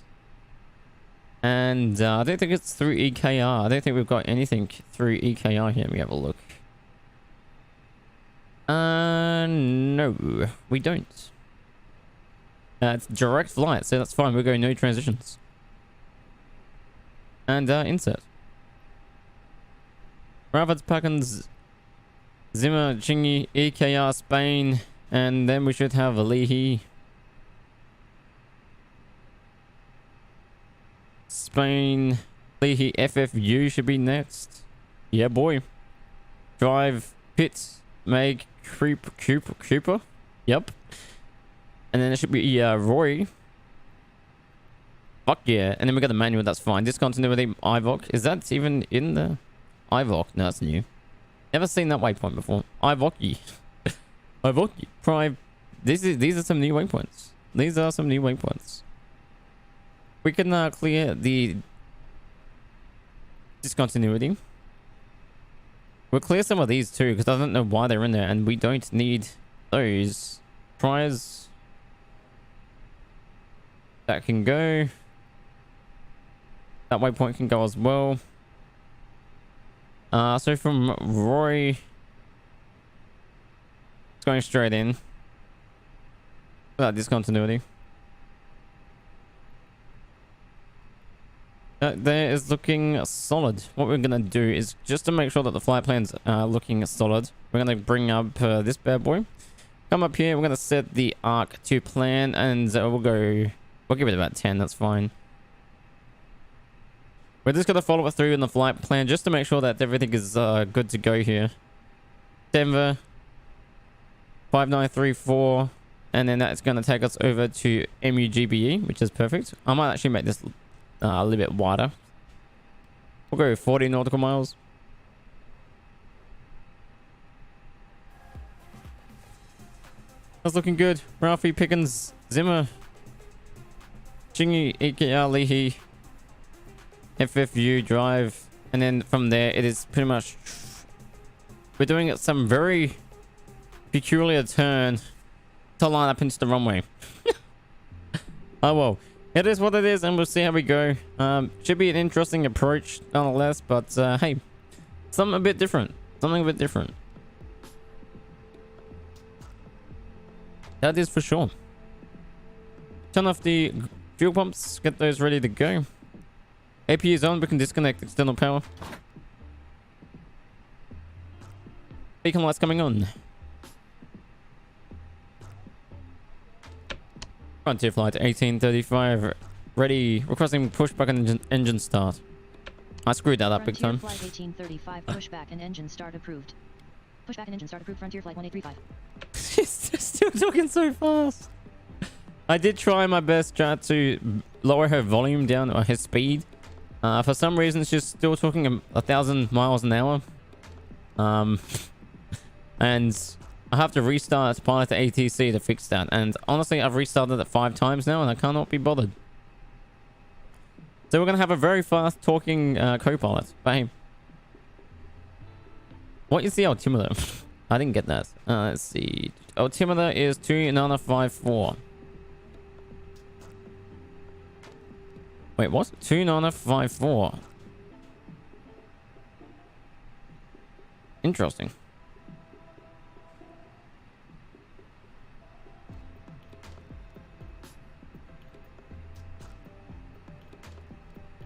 And I don't think it's through EKR. I don't think we've got anything through EKR here. Let me have a look. No, we don't. It's direct flight, so that's fine. We'll go no transitions. And insert. Rapids, Pickens, Zimmer, Chingy, EKR, Spain. And then we should have a Leahy. Spain. Leahy FFU should be next. Yeah, boy. Drive, pit, make, Cooper. Yep. And then it should be Roy. Fuck yeah. And then we got the manual, that's fine. Discontinuity, IVOC. Is that even in the IVOC? No, that's new. Never seen that waypoint before. IVOC. IVOC. Prime. These are some new waypoints. These are some new waypoints. We can clear the discontinuity. We'll clear some of these too, because I don't know why they're in there, and we don't need those. Priors. That can go. That waypoint can go as well. So from Roy, it's going straight in without discontinuity. That there is looking solid. What we're gonna do is just to make sure that the flight plans are looking solid, we're gonna bring up this bad boy. Come up here. We're gonna set the arc to plan, and we'll give it about 10. That's fine. We're just gonna follow it through in the flight plan just to make sure that everything is good to go here. Denver 5934, and then that's gonna take us over to MUGBE, which is perfect. I might actually make this a little bit wider. We'll go 40 nautical miles. That's looking good. Ralphie, Pickens, Zimmer, Chingy, EKR, Leahy, FFU, drive, and then from there it is pretty much we're doing some very peculiar turn to line up into the runway. Oh well, it is what it is, and we'll see how we go. Should be an interesting approach nonetheless, but hey, something a bit different. That is for sure. Turn off the fuel pumps, get those ready to go. AP is on, we can disconnect external power. Beacon lights coming on. Frontier flight 1835 ready. Requesting pushback and engine start. I screwed that up big time. Flight 1835 pushback and engine start approved. Pushback and engine start approved. Frontier flight 1835. She's still talking so fast. I did try my best to lower her volume down, or her speed, For some reason, she's still talking 1,000 miles an hour. And I have to restart Pilot ATC to fix that. And honestly, I've restarted it 5 times now, and I cannot be bothered. So we're going to have a very fast talking co-pilot. Bam. What is the altimeter? I didn't get that. Let's see. Altimeter is 2954. Wait, what? 2954. Interesting.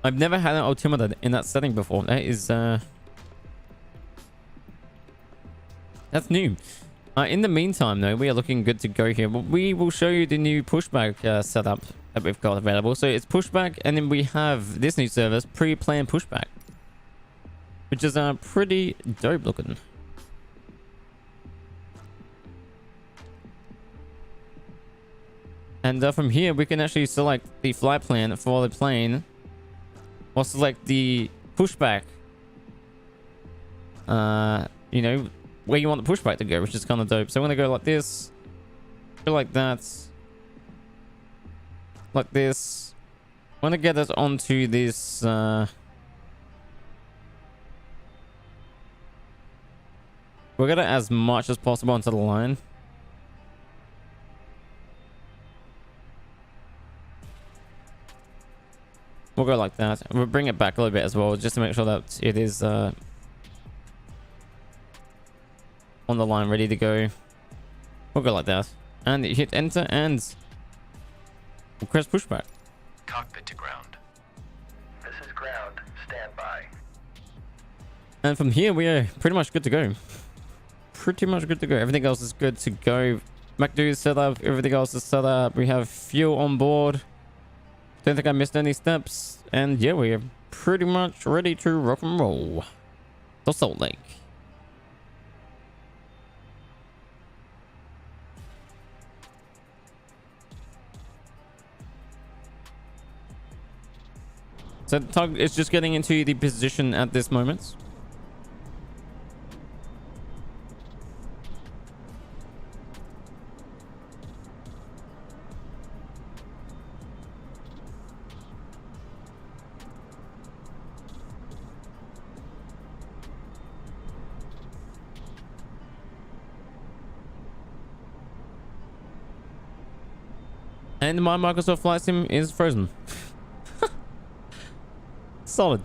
I've never had an altimeter in that setting before. That is that's new. In the meantime, though, we are looking good to go here. But we will show you the new pushback setup that we've got available. So it's pushback, and then we have this new service, pre-planned pushback, which is pretty dope looking. And from here, we can actually select the flight plan for the plane. Or select the pushback. You know, where you want the pushback to go, which is kind of dope. So I'm going to go like this. Go like that. Like this. I want to get us onto this... We'll get it as much as possible onto the line. We'll go like that. We'll bring it back a little bit as well, just to make sure that it is on the line, ready to go. We'll go like that. And hit enter, and we'll press pushback. Cockpit to ground. This is ground. Stand by. And from here, we are pretty much good to go. Pretty much good to go. Everything else is good to go. MacDo is set up. Everything else is set up. We have fuel on board. Don't think I missed any steps. And yeah, we're pretty much ready to rock and roll. The Salt Lake. So the tug is just getting into the position at this moment. And my Microsoft Flight Sim is frozen. Solid.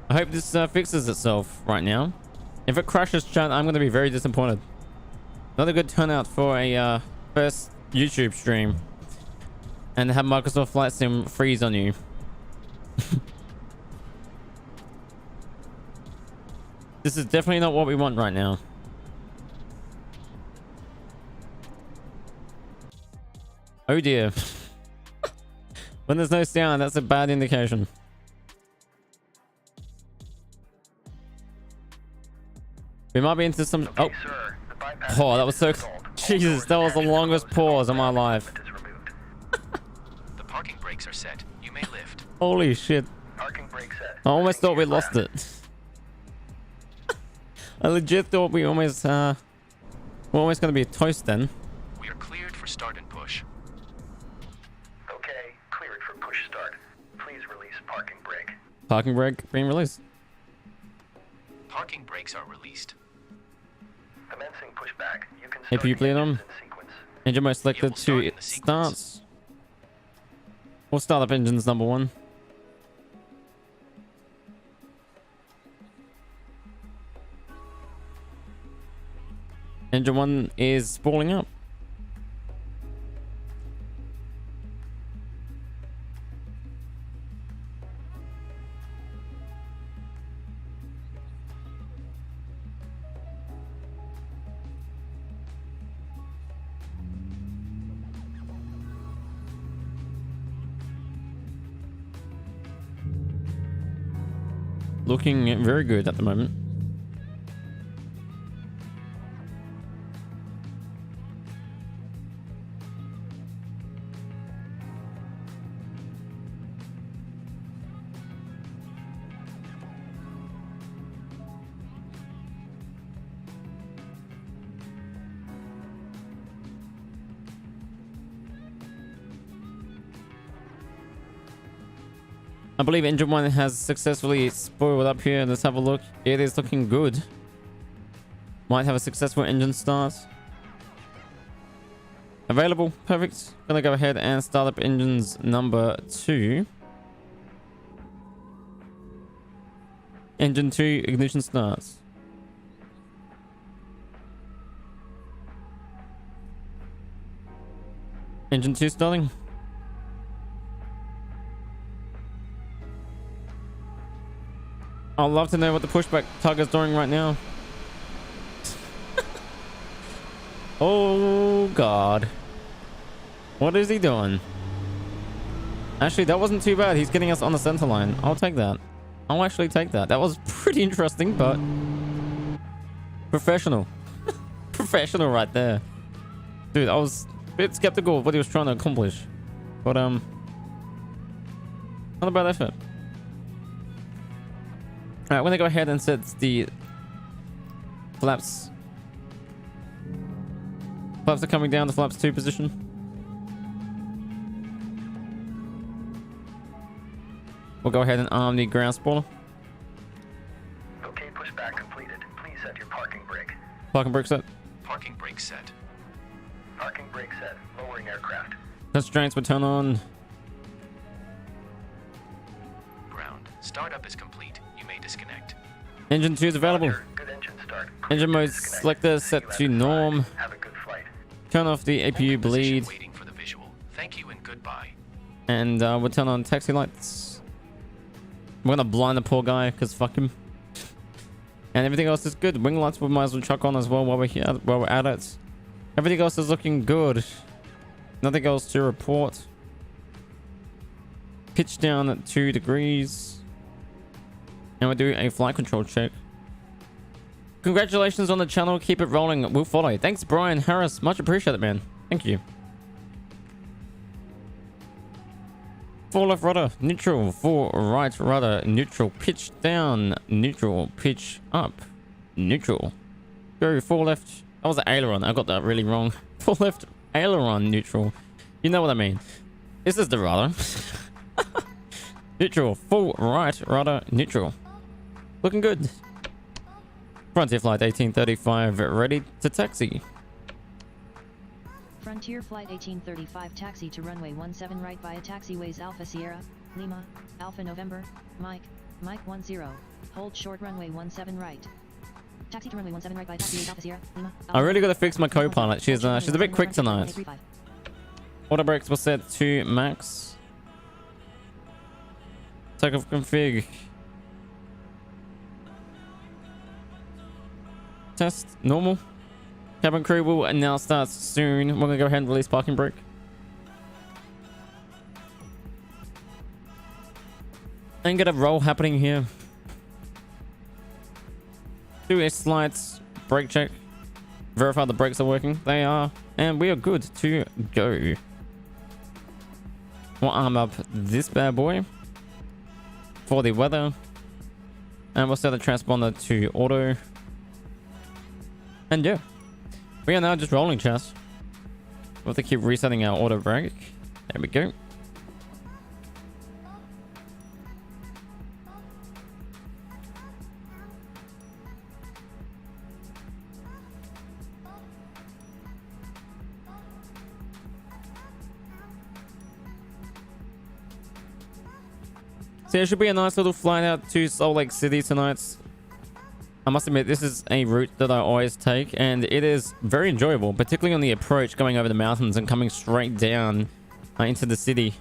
I hope this fixes itself right now. If it crashes, chat, I'm going to be very disappointed. Not a good turnout for a first YouTube stream. And have Microsoft Flight Sim freeze on you. This is definitely not what we want right now. Oh dear. When there's no sound, that's a bad indication. We might be into some... Okay, sir, Oh, that was so... Jesus, that was the longest pause of my life. The parking brakes are set. You may lift. Holy shit. Parking brake set. I almost thought we lost it. I legit thought we almost... we're almost going to be a toast then. We are cleared for start and push. Okay, cleared for push start. Please release parking brake. Parking brake being released. Parking brakes are released. Commencing pushback. You can Hey, start the play them. engines in sequence. Engine mode selected will start to in the sequence. start. We'll start up engines number 1. Engine 1 is spooling up. Looking very good at the moment. believe engine 1 has successfully spoiled up here. Let's have a look. It is looking good. Might have a successful engine start. Available. Perfect. Gonna go ahead and start up engines number 2. Engine 2 ignition starts. Engine 2 starting. I'd love to know what the pushback tug is doing right now. Oh god. What is he doing? Actually, that wasn't too bad. He's getting us on the center line. I'll take that. I'll actually take that. That was pretty interesting, but professional. Professional right there. Dude, I was a bit skeptical of what he was trying to accomplish. But not a bad effort. Alright, I'm gonna go ahead and set the flaps. Flaps are coming down to flaps 2 position. We'll go ahead and arm the ground spoiler. Okay, pushback completed. Please set your parking brake. Parking brake set. Parking brake set. Parking brake set. Lowering aircraft. Constraints will turn on. Ground. Startup is complete. You may disconnect. Engine 2 is available. Roger. Good engine start. Engine mode Disconnect. selector set to norm. Have a good flight. Turn off the APU Holding position, bleed. Waiting for the visual. Thank you and goodbye. And we'll turn on taxi lights. I'm gonna blind the poor guy because fuck him. And everything else is good. Wing lights we might as well chuck on as well while we're here, while we're at it. Everything else is looking good. Nothing else to report. Pitch down at 2 degrees. And we'll do a flight control check. Congratulations on the channel. Keep it rolling. We'll follow. Thanks, Brian Harris. Much appreciated, man. Thank you. Full left rudder, neutral. Full right rudder, neutral. Pitch down, neutral. Pitch up, neutral. Go full left. That was the aileron. I got that really wrong. Full left aileron, neutral. You know what I mean. This is the rudder. Neutral. Full right rudder, neutral. Looking good. Frontier flight 1835 ready to taxi. Frontier Flight 1835 taxi to runway 17 right via taxiways Alpha Sierra, Lima, Alpha November, Mike 10. Hold short runway 17 right. Taxi to runway 17 right via taxiways Alpha Sierra, Lima, Alpha I really got to fix my co-pilot. She's a bit quick tonight. Auto brakes were set to max. Takeoff config. Test normal. Cabin crew will now start soon. We're gonna go ahead and release parking brake. And get a roll happening here. Do a slight brake check. Verify the brakes are working. They are. And we are good to go. We'll arm up this bad boy for the weather. And we'll set the transponder to auto. And yeah. We are now just rolling, chat. We'll have to keep resetting our auto brake. There we go. So it should be a nice little flight out to Salt Lake City tonight. I must admit, this is a route that I always take, and it is very enjoyable, particularly on the approach, going over the mountains and coming straight down into the city.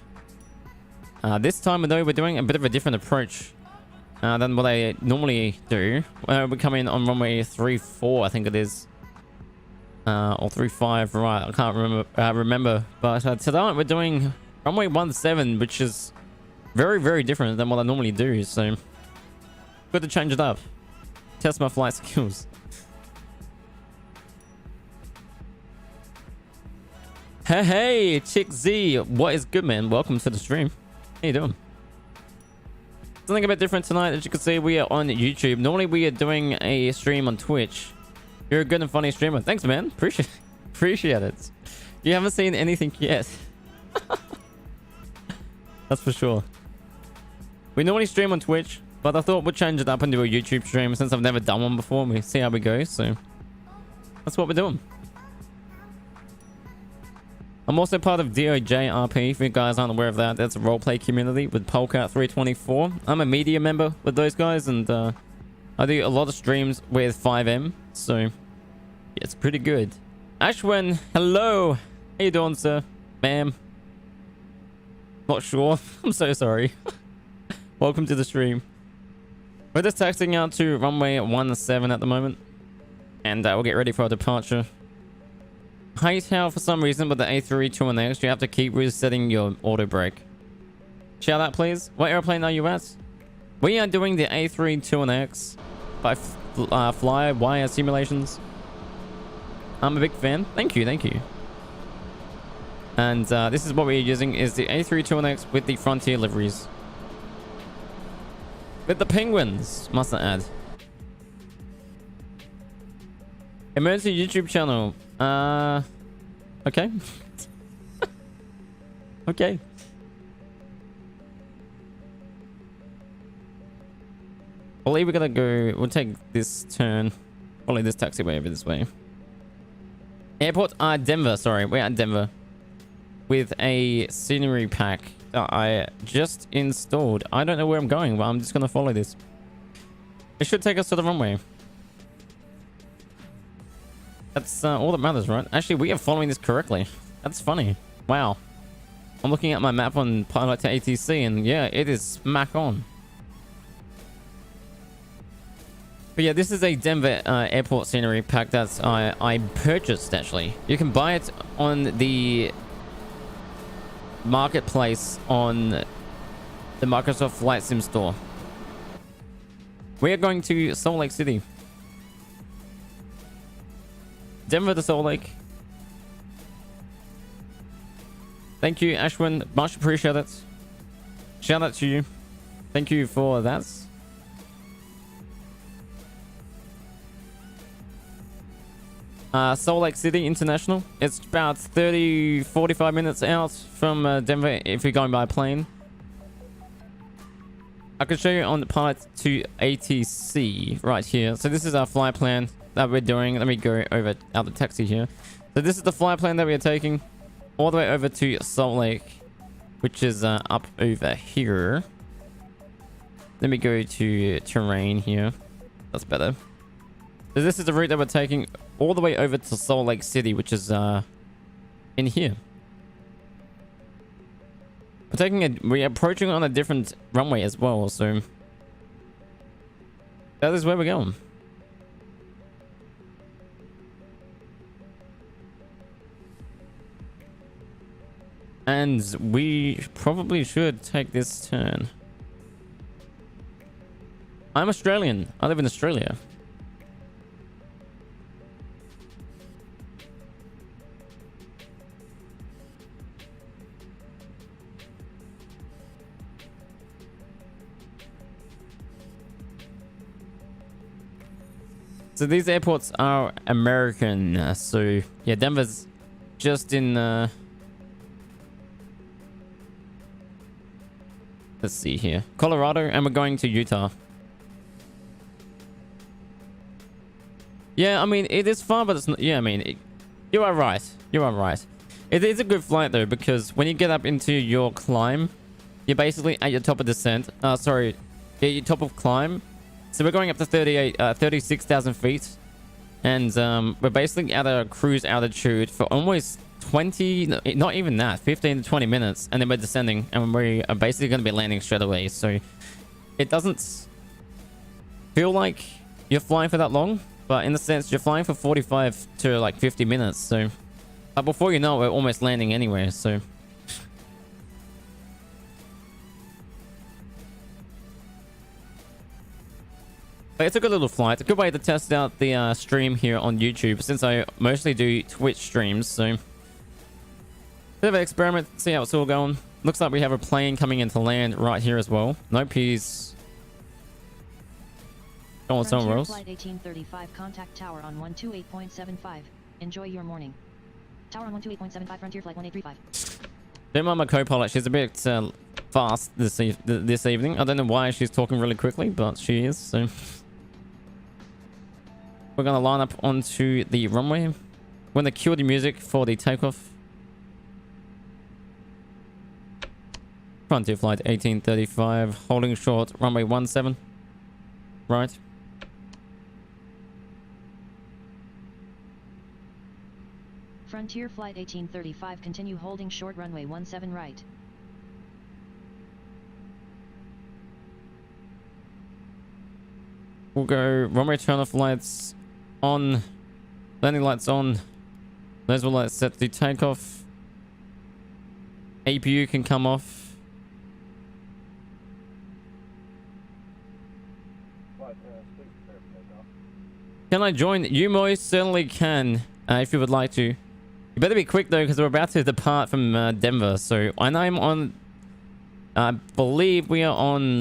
This time, though, we're doing a bit of a different approach than what I normally do. We come in on runway 34, I think it is. Or 35, right, I can't remember. But tonight, we're doing runway 17, which is very, very different than what I normally do, so good to change it up. Test my flight skills. Hey, Chick Z, what is good, man? Welcome to the stream. How you doing? Something a bit different tonight. As you can see, we are on YouTube. Normally, we are doing a stream on Twitch. You're a good and funny streamer. Thanks, man. Appreciate it. You haven't seen anything yet. That's for sure. We normally stream on Twitch, but I thought we'd change it up and do a YouTube stream since I've never done one before. We see how we go, so that's what we're doing. I'm also part of DOJRP, if you guys aren't aware of that. That's a roleplay community with Polka 324. I'm a media member with those guys, and I do a lot of streams with 5M, so yeah, it's pretty good. Ashwin, hello. How you doing, sir? Ma'am? Not sure. I'm so sorry. Welcome to the stream. We're just taxiing out to runway 17 at the moment, and we'll get ready for our departure. Hate how for some reason with the A321X you have to keep resetting your auto brake. Shout out please. What airplane are you at? We are doing the A321X by Flywire Simulations. I'm a big fan. Thank you, thank you. And this is what we're using is the A321X with the Frontier liveries. With the penguins, must I add. Emergency YouTube channel. Okay. Okay. I believe we're gonna go. We'll take this turn. Probably this taxiway over this way. Airport, Denver. Sorry, we're at Denver with a scenery pack that I just installed. I don't know where I'm going, but I'm just gonna follow this. It should take us to the runway. That's all that matters, right? Actually, we are following this correctly. That's funny. Wow. I'm looking at my map on Pilot to ATC, and yeah, it is smack on. But yeah, this is a Denver airport scenery pack that I purchased, actually. You can buy it on the marketplace on the Microsoft Flight Sim store. We are going to Salt Lake City. Denver to Salt Lake. Thank you, Ashwin. Much appreciate it. Shout out to you. Thank you for that. Salt Lake City International. It's about 45 minutes out from Denver if you're going by plane. I can show you on the Pilot to ATC right here. So this is our flight plan that we're doing. Let me go over out the taxi here. So this is the flight plan that we're taking all the way over to Salt Lake, which is up over here. Let me go to terrain here. That's better. So this is the route that we're taking all the way over to Salt Lake City, which is in here. We're approaching on a different runway as well, so that is where we're going. And we probably should take this turn. I'm Australian. I live in Australia. So these airports are American. So yeah, Denver's just in let's see here, Colorado, and we're going to Utah. Yeah, I mean, it is far, but it's not. Yeah, I mean, you are right. You are right. It is a good flight though, because when you get up into your climb, you're basically at your top of descent. Sorry, yeah, your top of climb. So we're going up to 36,000 feet, and we're basically at a cruise altitude for almost 20, not even that, 15 to 20 minutes, and then we're descending, and we are basically going to be landing straight away. So it doesn't feel like you're flying for that long, but in a sense, you're flying for 45 to like 50 minutes. So before you know it, we're almost landing anyway. So but it's a good little flight. A good way to test out the stream here on YouTube, since I mostly do Twitch streams. So bit of an experiment, see how it's all going. Looks like we have a plane coming into land right here as well. Nope, he's going somewhere else. Flight 1835, contact tower on 128.75. Enjoy your morning. Tower on 128.75, Frontier Flight 1835. Don't mind my co-pilot, she's a bit fast this evening. I don't know why she's talking really quickly, but she is. So we're gonna line up onto the runway. We're gonna cue the music for the takeoff. Frontier flight 1835, holding short, runway 17. Right. Frontier flight 1835, continue holding short, runway 17 right. We'll go runway turn-off lights on, landing lights on, laser lights set to takeoff. APU can come off. Can I join? You most certainly can, if you would like to. You better be quick though, because we're about to depart from Denver. So I know I'm on. I believe we are on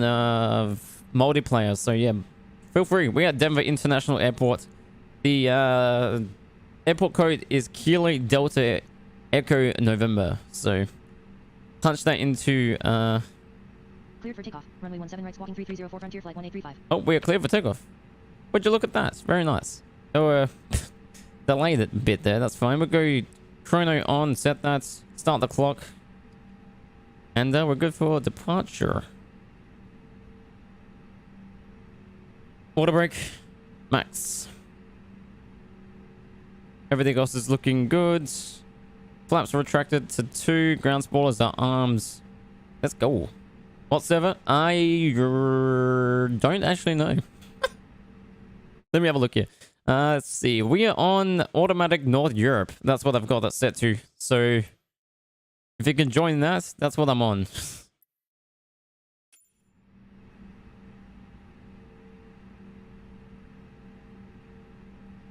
multiplayer. So yeah, feel free. We are at Denver International Airport. The airport code is Kilo Delta Echo November. So punch that into. Cleared for takeoff. Runway 17 right, squawking 3304, Frontier flight 1835. Oh, we are clear for takeoff. Would you look at that? Very nice. So, delayed it a bit there. That's fine. We'll go chrono on, set that, start the clock. And we're good for departure. Water break. Max. Everything else is looking good. Flaps retracted to 2. Ground spoilers are arms. Let's go. What server? I don't actually know. Let me have a look here. Let's see. We are on automatic North Europe. That's what I've got that set to. So if you can join that, that's what I'm on.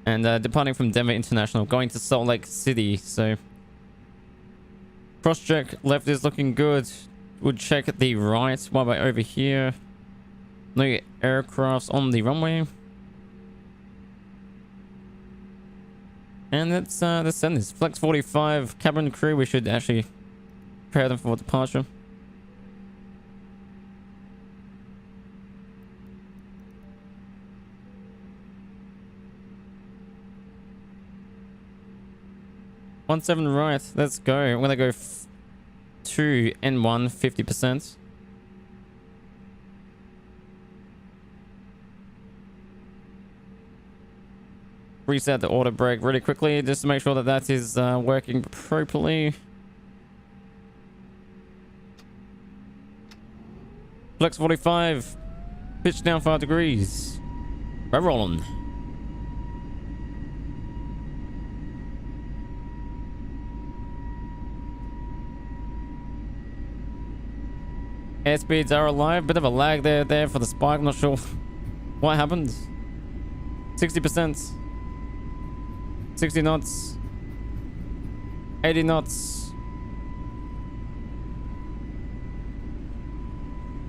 And departing from Denver International, going to Salt Lake City. So cross check. Left is looking good. We'll check the right while we're over here. No aircrafts on the runway. And let's send this. Flex 45, cabin crew, we should actually prepare them for departure. One seven right, let's go. I'm gonna go to N1 50%. Reset the auto brake really quickly just to make sure that that is working properly. Flex 45. Pitch down 5 degrees. We're rolling. Airspeeds are alive. Bit of a lag there for the spike. I'm not sure what happened. 60%. 60 knots. 80 knots.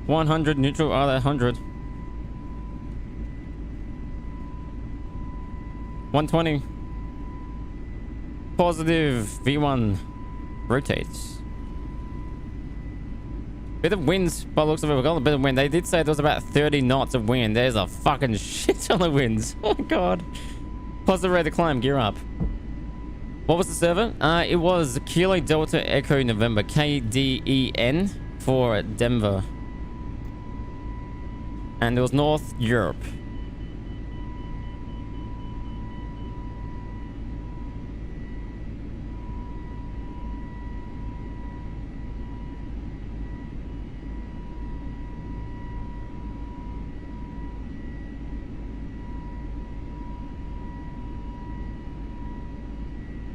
100 neutral, other 100. 120. Positive. V1. Rotates. Bit of wind by the looks of it. We've got a bit of wind. They did say there was about 30 knots of wind. There's a fucking shit ton of winds. Oh my god. Positive rate of climb. Gear up. What was the server? It was Kilo Delta Echo November. KDEN for Denver. And it was North Europe.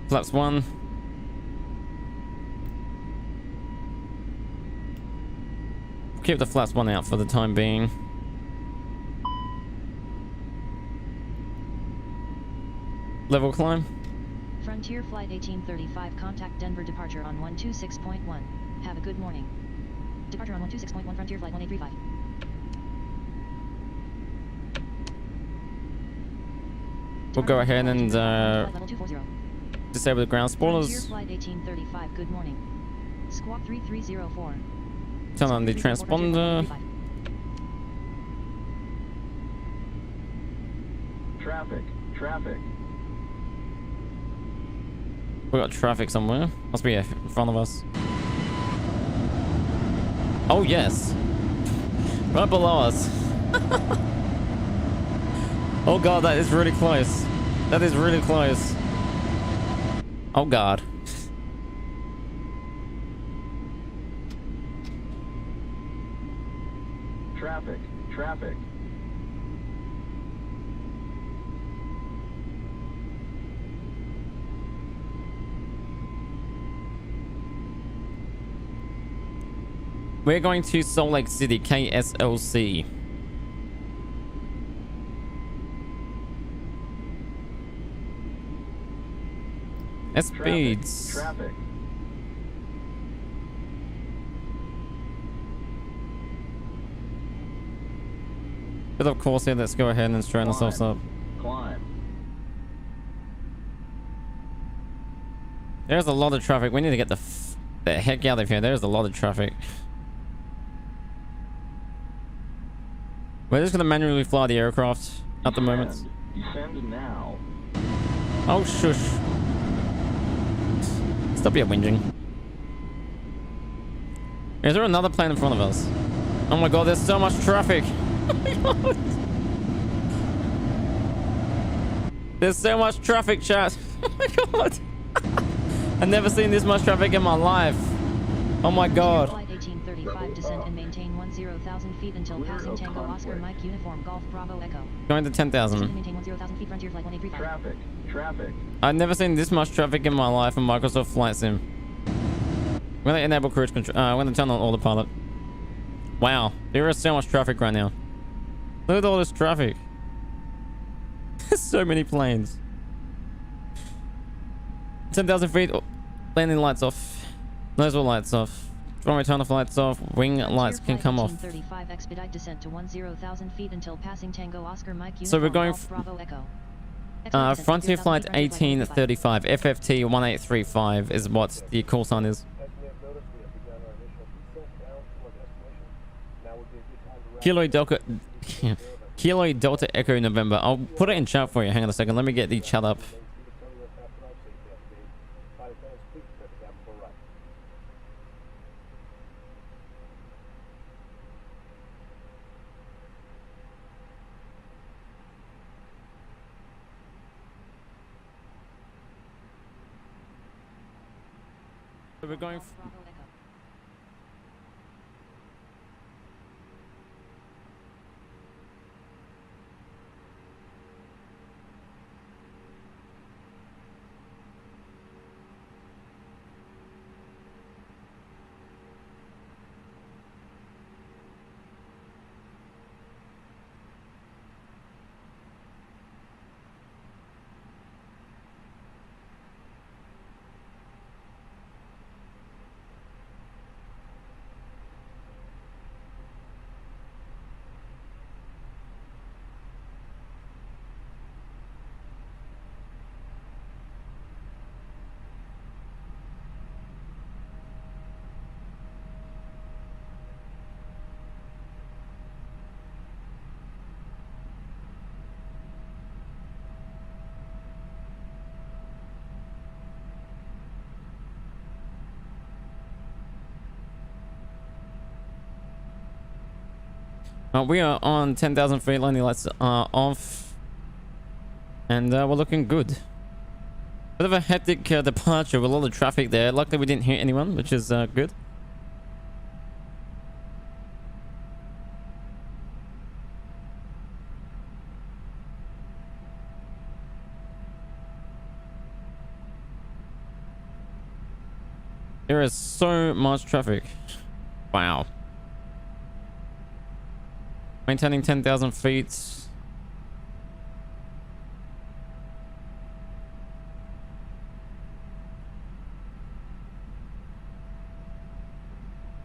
Flaps 1. Keep the flaps 1 out for the time being. Level climb. Frontier flight 1835, contact Denver departure on 126.1. Have a good morning. Departure on 126.1, Frontier flight 1835. We'll go ahead and level 240. disable the ground Frontier spoilers. flight 1835, good morning. Squawk 3304. Turn on the transponder. Traffic. We got traffic somewhere. Must be in front of us. Oh yes. Right below us. Oh god, that is really close. That is really close. Oh god. Traffic. We're going to Salt Lake City, KSLC. Speeds. Traffic. Bit of course here. Let's go ahead and straighten ourselves up. Climb. There's a lot of traffic. We need to get the heck out of here. There's a lot of traffic. We're just going to manually fly the aircraft at the moment. Descend now. Oh, shush. Stop your whinging. Is there another plane in front of us? Oh my god, there's so much traffic. Oh my god. There's so much traffic, chat. Oh my god. I've never seen this much traffic in my life. Oh my god. Flight 1835, descend and maintain 10,000 feet until passing Tango Oscar Mike Uniform Golf Bravo Echo. Going to 10,000. Maintain 10,000 feet, Frontier Flight 1835. Traffic. I've never seen this much traffic in my life in Microsoft Flight Sim. We're gonna enable cruise control. I'm gonna turn on autopilot. Wow, there is so much traffic right now. Look at all this traffic. There's so many planes. 10,000 feet. Oh, landing lights off. Nozzle lights off. Runway turn off lights off. Wing lights can come off. 1835, expedite descent to 10,000 feet until passing Tango Oscar Mike Uniform So we're going Golf Bravo Echo. Frontier Flight 1835 FFT 1835 is what the call sign is. Kilo Delta Kilo Delta Echo November. I'll put it in chat for you. Hang on a second. Let me get the chat up. So we're going. We are on 10,000 feet. Landing lights are off, and we're looking good. Bit of a hectic departure with a lot of traffic there. Luckily, we didn't hit anyone, which is good. There is so much traffic. Wow. Maintaining 10,000 feet.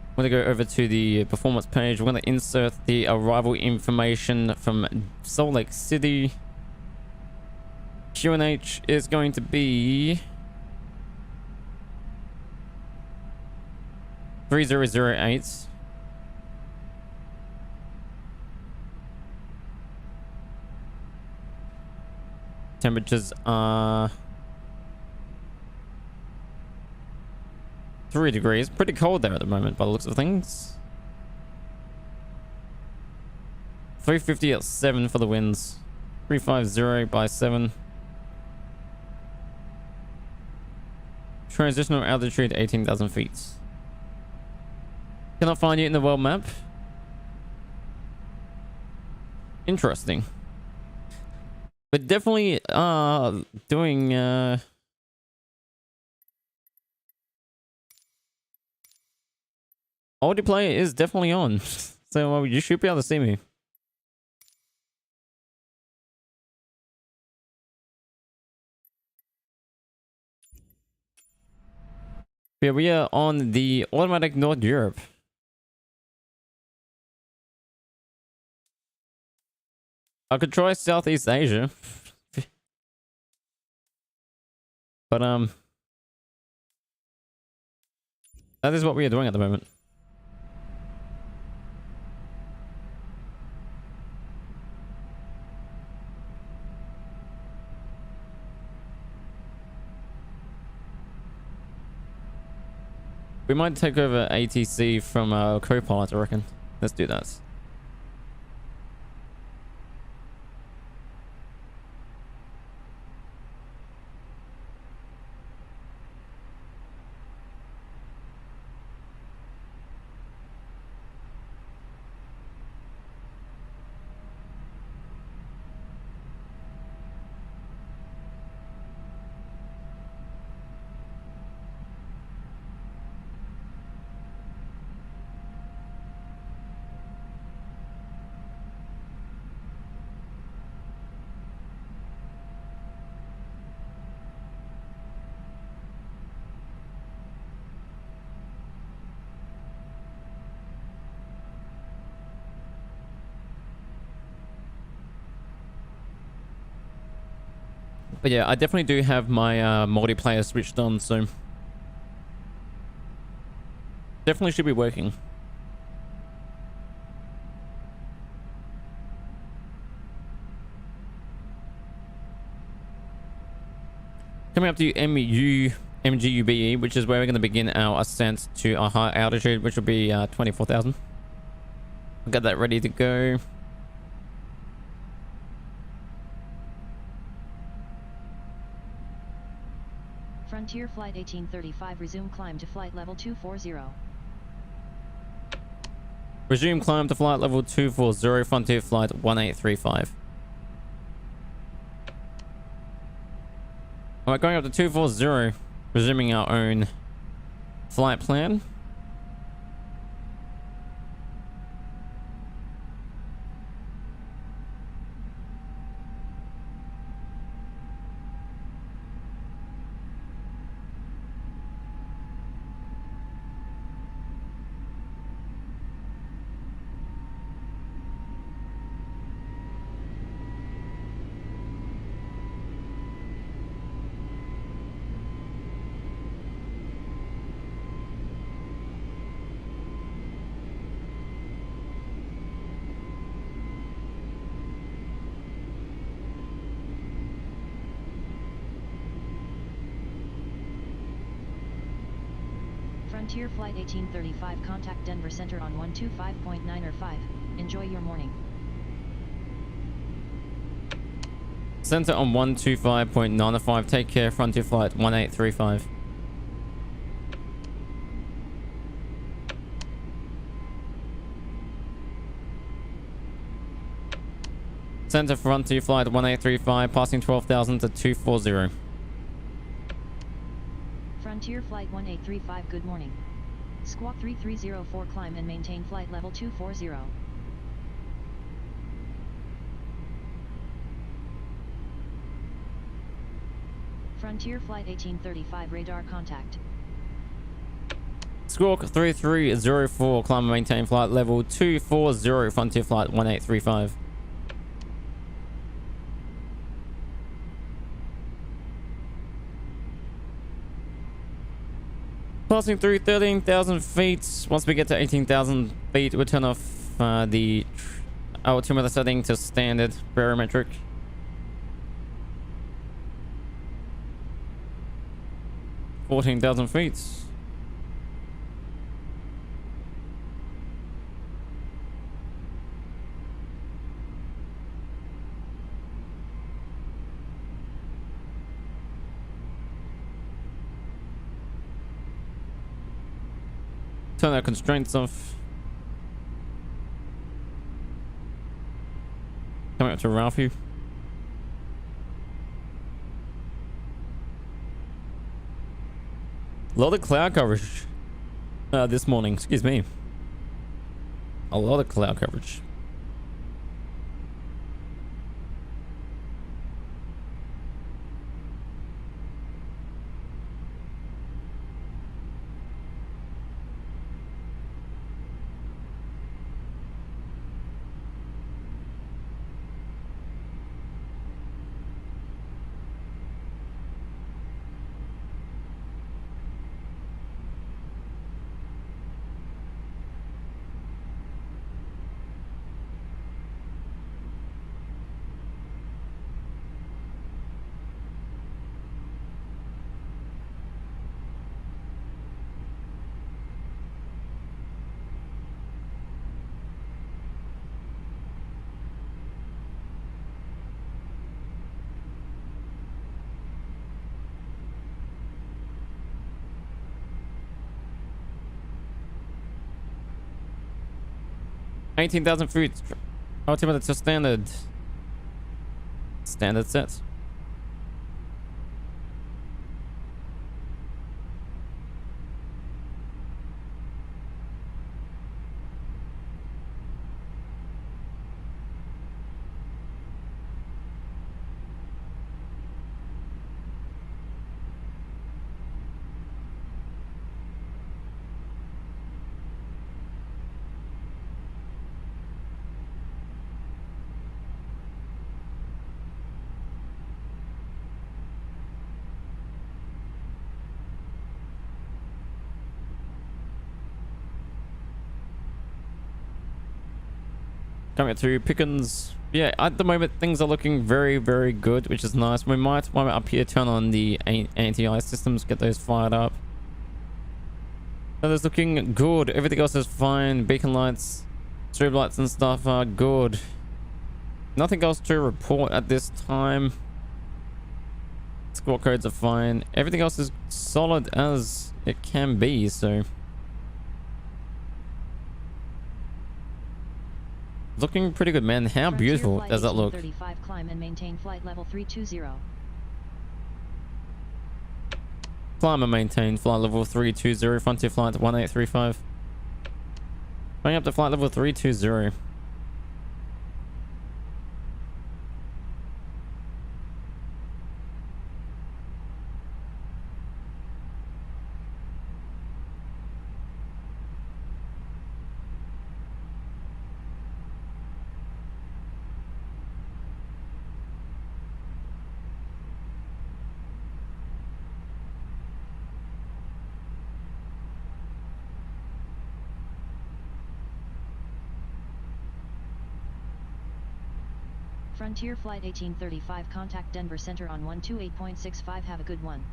I'm going to go over to the performance page. We're going to insert the arrival information from Salt Lake City. QNH is going to be 3008. Temperatures are 3 degrees. Pretty cold there at the moment by the looks of things. 350 at 7 for the winds. 350 by 7. Transitional altitude 18,000 feet. Cannot find you in the world map. Interesting. But definitely doing multiplayer is definitely on. So you should be able to see me. Yeah, we are on the automatic North Europe. I could try Southeast Asia. But that is what we are doing at the moment. We might take over ATC from Copilot, I reckon. Let's do that. But yeah, I definitely do have my multiplayer switched on, so definitely should be working. Coming up to MGUBE, which is where we're going to begin our ascent to a high altitude, which will be 24,000. I've got that ready to go. Frontier Flight 1835, resume climb to flight level 240. Resume climb to flight level 240, Frontier Flight 1835. Alright, going up to 240, resuming our own flight plan. Frontier Flight 1835, contact Denver Center on 125.9 or 5. Enjoy your morning. Center on 125.95. Take care, Frontier Flight 1835. Center Frontier Flight 1835, passing 12,000 to 240. Frontier Flight 1835, good morning. Squawk 3304, climb and maintain flight level 240. Frontier Flight 1835, radar contact. Squawk 3304, climb and maintain flight level 240, Frontier Flight 1835. Passing through 13,000 feet. Once we get to 18,000 feet, we'll turn off the altimeter setting to standard barometric. 14,000 feet. Turn our constraints off. Coming up to Ralphie. A lot of cloud coverage this morning, excuse me. A lot of cloud coverage. $18,000 feet. Ultimate to standard. Standard sets. Coming through Pickens. Yeah, at the moment things are looking very, very good, which is nice. We might, while we're up here, turn on the anti-ice systems, get those fired up. So that's looking good. Everything else is fine. Beacon lights, strobe lights and stuff are good. Nothing else to report at this time. Squawk codes are fine. Everything else is solid as it can be, so... Looking pretty good, man. How beautiful does that look? 35, climb and maintain flight level 320. Climb and maintain flight level 320. Frontier flight 1835. Going up to flight level 320. Frontier Flight 1835, contact Denver Center on 128.65. Have a good one.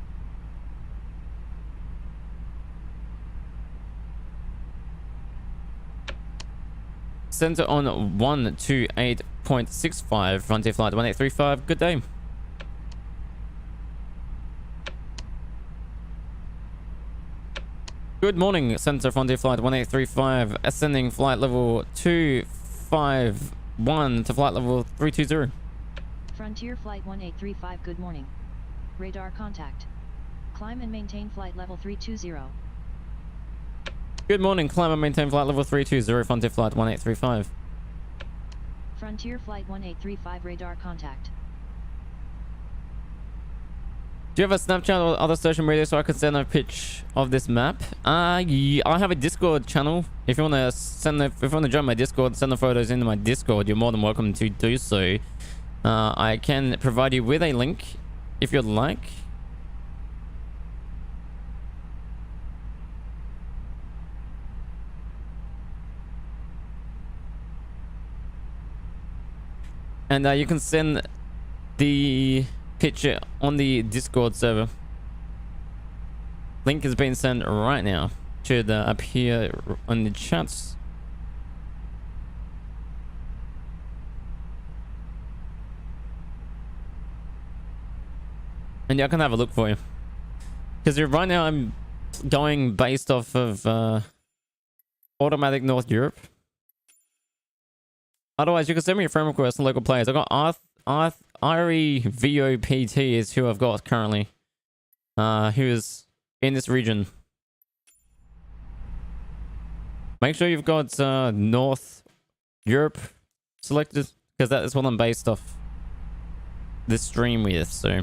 Center on 128.65. Frontier Flight 1835. Good day. Good morning, Center Frontier Flight 1835. Ascending flight level 251 to flight level 320. Frontier Flight 1835, good morning. Radar contact. Climb and maintain flight level 320. Good morning, climb and maintain flight level 320. Frontier Flight 1835. Frontier Flight 1835, radar contact. Do you have a Snapchat or other social media so I can send a pitch of this map? Yeah, I have a Discord channel. If you want to join my Discord, send the photos into my Discord. You're more than welcome to do so. I can provide you with a link if you'd like. And you can send the picture on the Discord server. Link is being sent right now. Should appear on the chats. And yeah, I can have a look for you. Because right now I'm going based off of automatic North Europe. Otherwise, you can send me a friend request on local players. I've got Ari VOPT is who I've got currently. Who is in this region. Make sure you've got North Europe selected, because that is what I'm based off this stream with, so...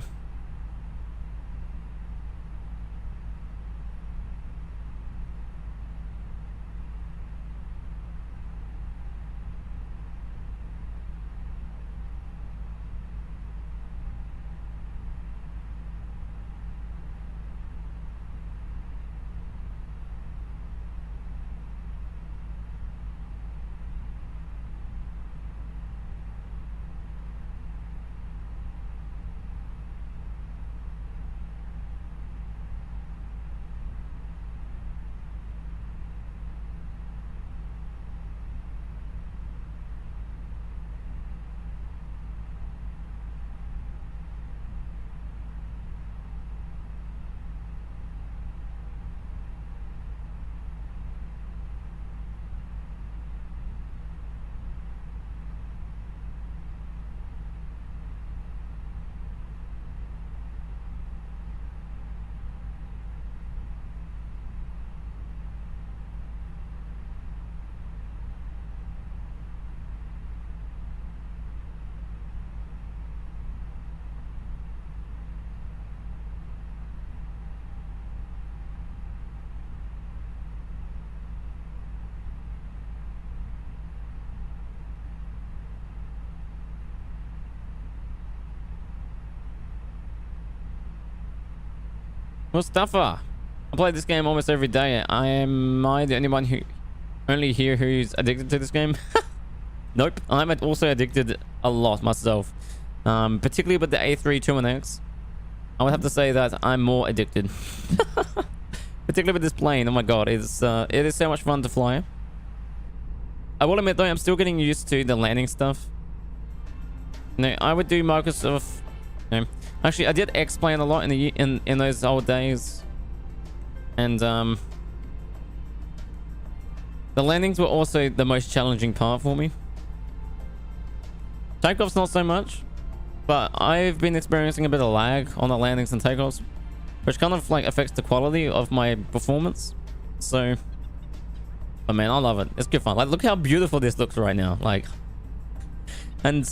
Mustafa, I play this game almost every day. Am I the only one who only here who's addicted to this game? Nope, I'm also addicted a lot myself. Particularly with the A321X. I would have to say that I'm more addicted. Particularly with this plane. Oh my god, it is so much fun to fly. I will admit though, I'm still getting used to the landing stuff. No, I would do Microsoft. No. Actually, I did X-Plane a lot in those old days. And the landings were also the most challenging part for me. Takeoffs not so much, but I've been experiencing a bit of lag on the landings and takeoffs, which kind of like affects the quality of my performance. So, but man, I love it. It's good fun. Like, look how beautiful this looks right now. Like, and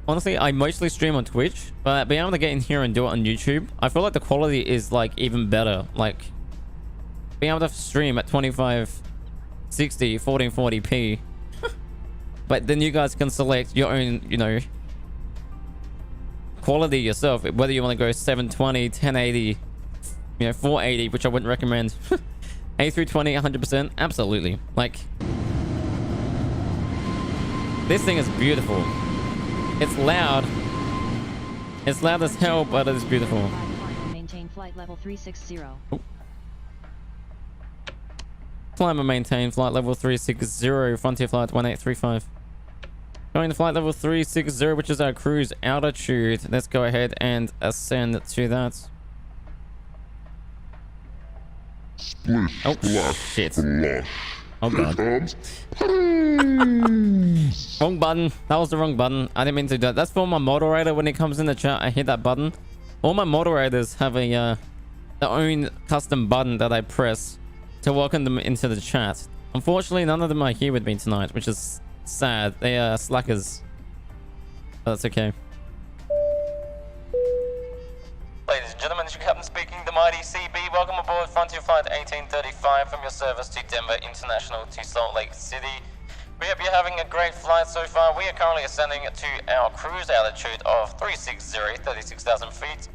honestly, I mostly stream on Twitch, but being able to get in here and do it on YouTube, I feel like the quality is like even better. Like, being able to stream at 2560 1440p, but then you guys can select your own, you know, quality yourself, whether you want to go 720, 1080, you know, 480, which I wouldn't recommend. A320 100%, absolutely. Like, this thing is beautiful. It's loud. It's loud as hell, but it is beautiful. Maintain flight level 360. Oh. Climb and maintain flight level 360, Frontier Flight 1835. Going to flight level 360, which is our cruise altitude. Let's go ahead and ascend to that. Splish, Oh, splash, shit. splash. Oh, God. Wrong button. That was the wrong button. I didn't mean to do that. That's for my moderator. When it comes in the chat, I hit that button. All my moderators have a their own custom button that I press to welcome them into the chat. Unfortunately, none of them are here with me tonight, which is sad. They are slackers. But that's okay. Ladies and gentlemen, this is your captain speaking, the mighty CB. Welcome aboard Frontier Flight 1835 from your service to Denver International to Salt Lake City. We hope you're having a great flight so far. We are currently ascending to our cruise altitude of 360, 36,000 feet.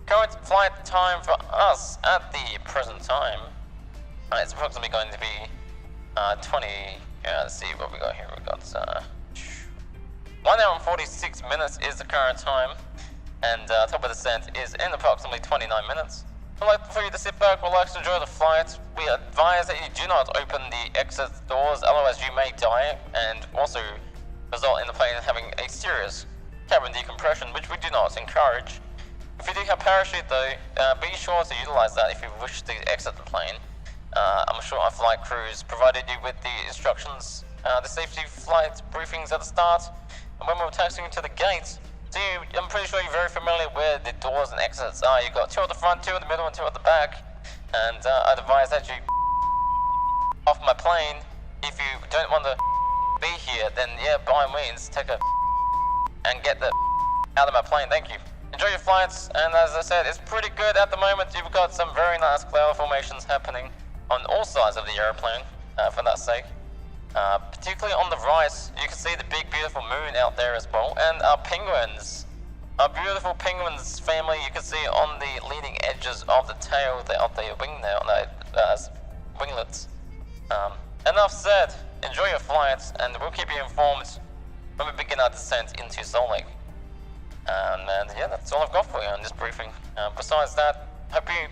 Current flight time for us at the present time, it's approximately going to be 20, let's see what we got here. We got 1 hour and 46 minutes is the current time. And top of descent is in approximately 29 minutes. I'd like for you to sit back, relax, enjoy the flight. We advise that you do not open the exit doors, otherwise you may die and also result in the plane having a serious cabin decompression, which we do not encourage. If you do have parachute though, be sure to utilize that if you wish to exit the plane. I'm sure our flight crews provided you with the instructions, the safety flight briefings at the start, and when we were taxiing to the gate. So I'm pretty sure you're very familiar where the doors and exits are. You've got 2 at the front, 2 in the middle, and 2 at the back. And I'd advise that you off my plane. If you don't want to be here, then yeah, by all means, take a and get the out of my plane. Thank you. Enjoy your flights, and as I said, it's pretty good at the moment. You've got some very nice cloud formations happening on all sides of the airplane, for that sake. Particularly on the right, you can see the big beautiful moon out there as well, and our penguins. Our beautiful penguins family, you can see on the leading edges of the tail, of the wing there, on the winglets. Enough said, enjoy your flights, and we'll keep you informed when we begin our descent into Salt Lake. And yeah, that's all I've got for you on this briefing. Besides that, hope you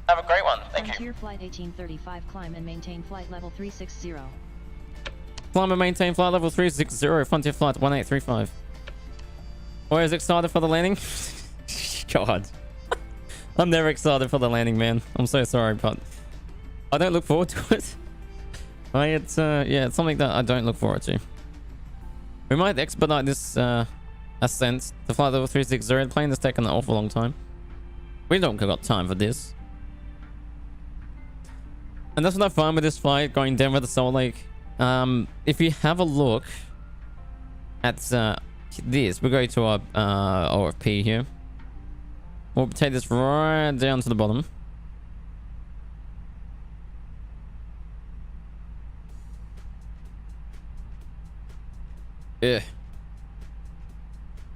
have a great one. Thank you. Frontier Flight 1835, climb and maintain flight level 360. Climb and maintain flight level 360, Frontier Flight 1835. Always excited for the landing? God. I'm never excited for the landing, man. I'm so sorry, but I don't look forward to it. It's it's something that I don't look forward to. We might expedite this ascent to flight level 360. The plane has taken an awful long time. We don't got time for this. And that's what I find with this flight going Denver to Salt Lake. If you have a look at this, we'll go to our ORFP here. We'll take this right down to the bottom. Yeah.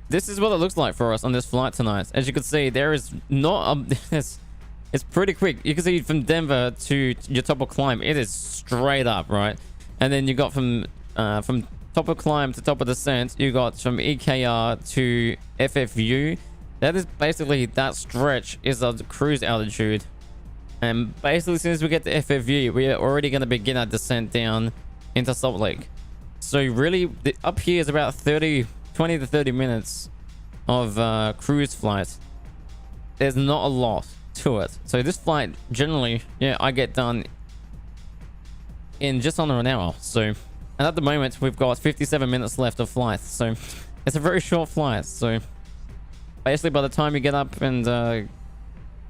This is what it looks like for us on this flight tonight. As you can see, there is not it's pretty quick. You can see from Denver to your top of climb, it is straight up, right? And then you got from top of climb to top of descent, you got from EKR to FFU. That is basically, that stretch is the cruise altitude. And basically, as soon as we get to FFU, we are already going to begin our descent down into Salt Lake. So really, up here is about 20 to 30 minutes of cruise flight. There's not a lot to it. So this flight, generally, yeah, I get done in just under an hour. So, and at the moment, we've got 57 minutes left of flight. So it's a very short flight. So basically, by the time you get up and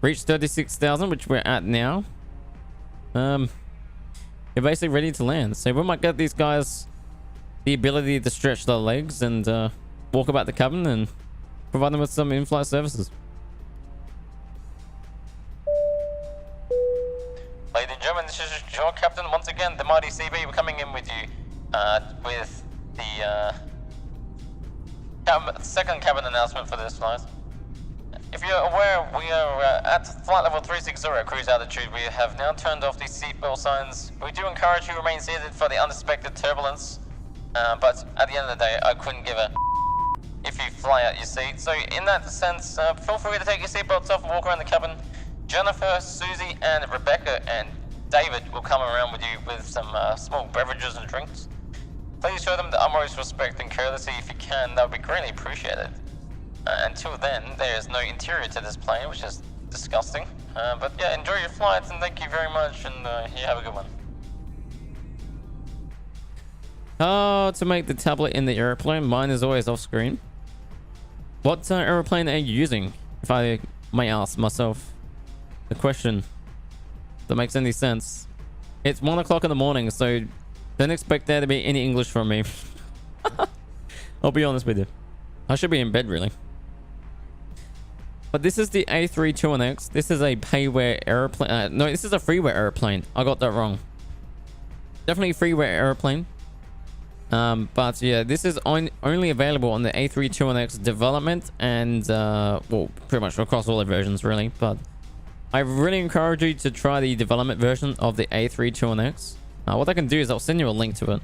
reach 36,000, which we're at now, you're basically ready to land. So we might get these guys the ability to stretch their legs and walk about the cabin and provide them with some in-flight services. Ladies and gentlemen, this is your captain once again, the mighty CB. We're coming in with you with the second cabin announcement for this flight. If you're aware, we are at flight level 360 cruise altitude. We have now turned off the seatbelt signs. We do encourage you to remain seated for the unexpected turbulence, but at the end of the day, I couldn't give a if you fly out your seat. So in that sense, feel free to take your seatbelts off and walk around the cabin. Jennifer, Susie, and Rebecca and David will come around with you with some small beverages and drinks. Please show them the utmost respect and courtesy if you can. That would be greatly appreciated. Until then, there is no interior to this plane, which is disgusting. But yeah, enjoy your flights and thank you very much, and you have a good one. Oh, to make the tablet in the airplane, mine is always off screen. What airplane are you using? If I may ask myself the question that makes any sense. It's 1 o'clock in the morning, so don't expect there to be any English from me. I'll be honest with you. I should be in bed, really. But this is the A32NX. This is a payware airplane. No, this is a freeware airplane. I got that wrong. Definitely freeware airplane. But yeah, this is only available on the A32NX development and, well, pretty much across all the versions, really. But I really encourage you to try the development version of the A32NX. What I can do is I'll send you a link to it.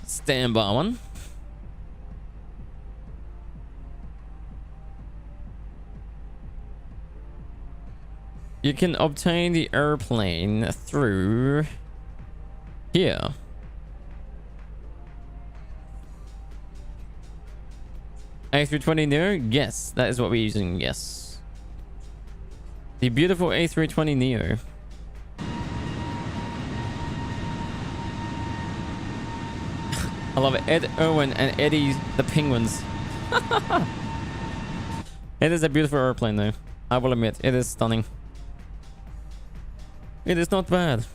Stand by one. You can obtain the airplane through here. A320 Neo? Yes, that is what we're using, yes. The beautiful A320 Neo. I love it. Ed Irwin and Eddie the Penguins. It is a beautiful airplane though. I will admit, it is stunning. It is not bad.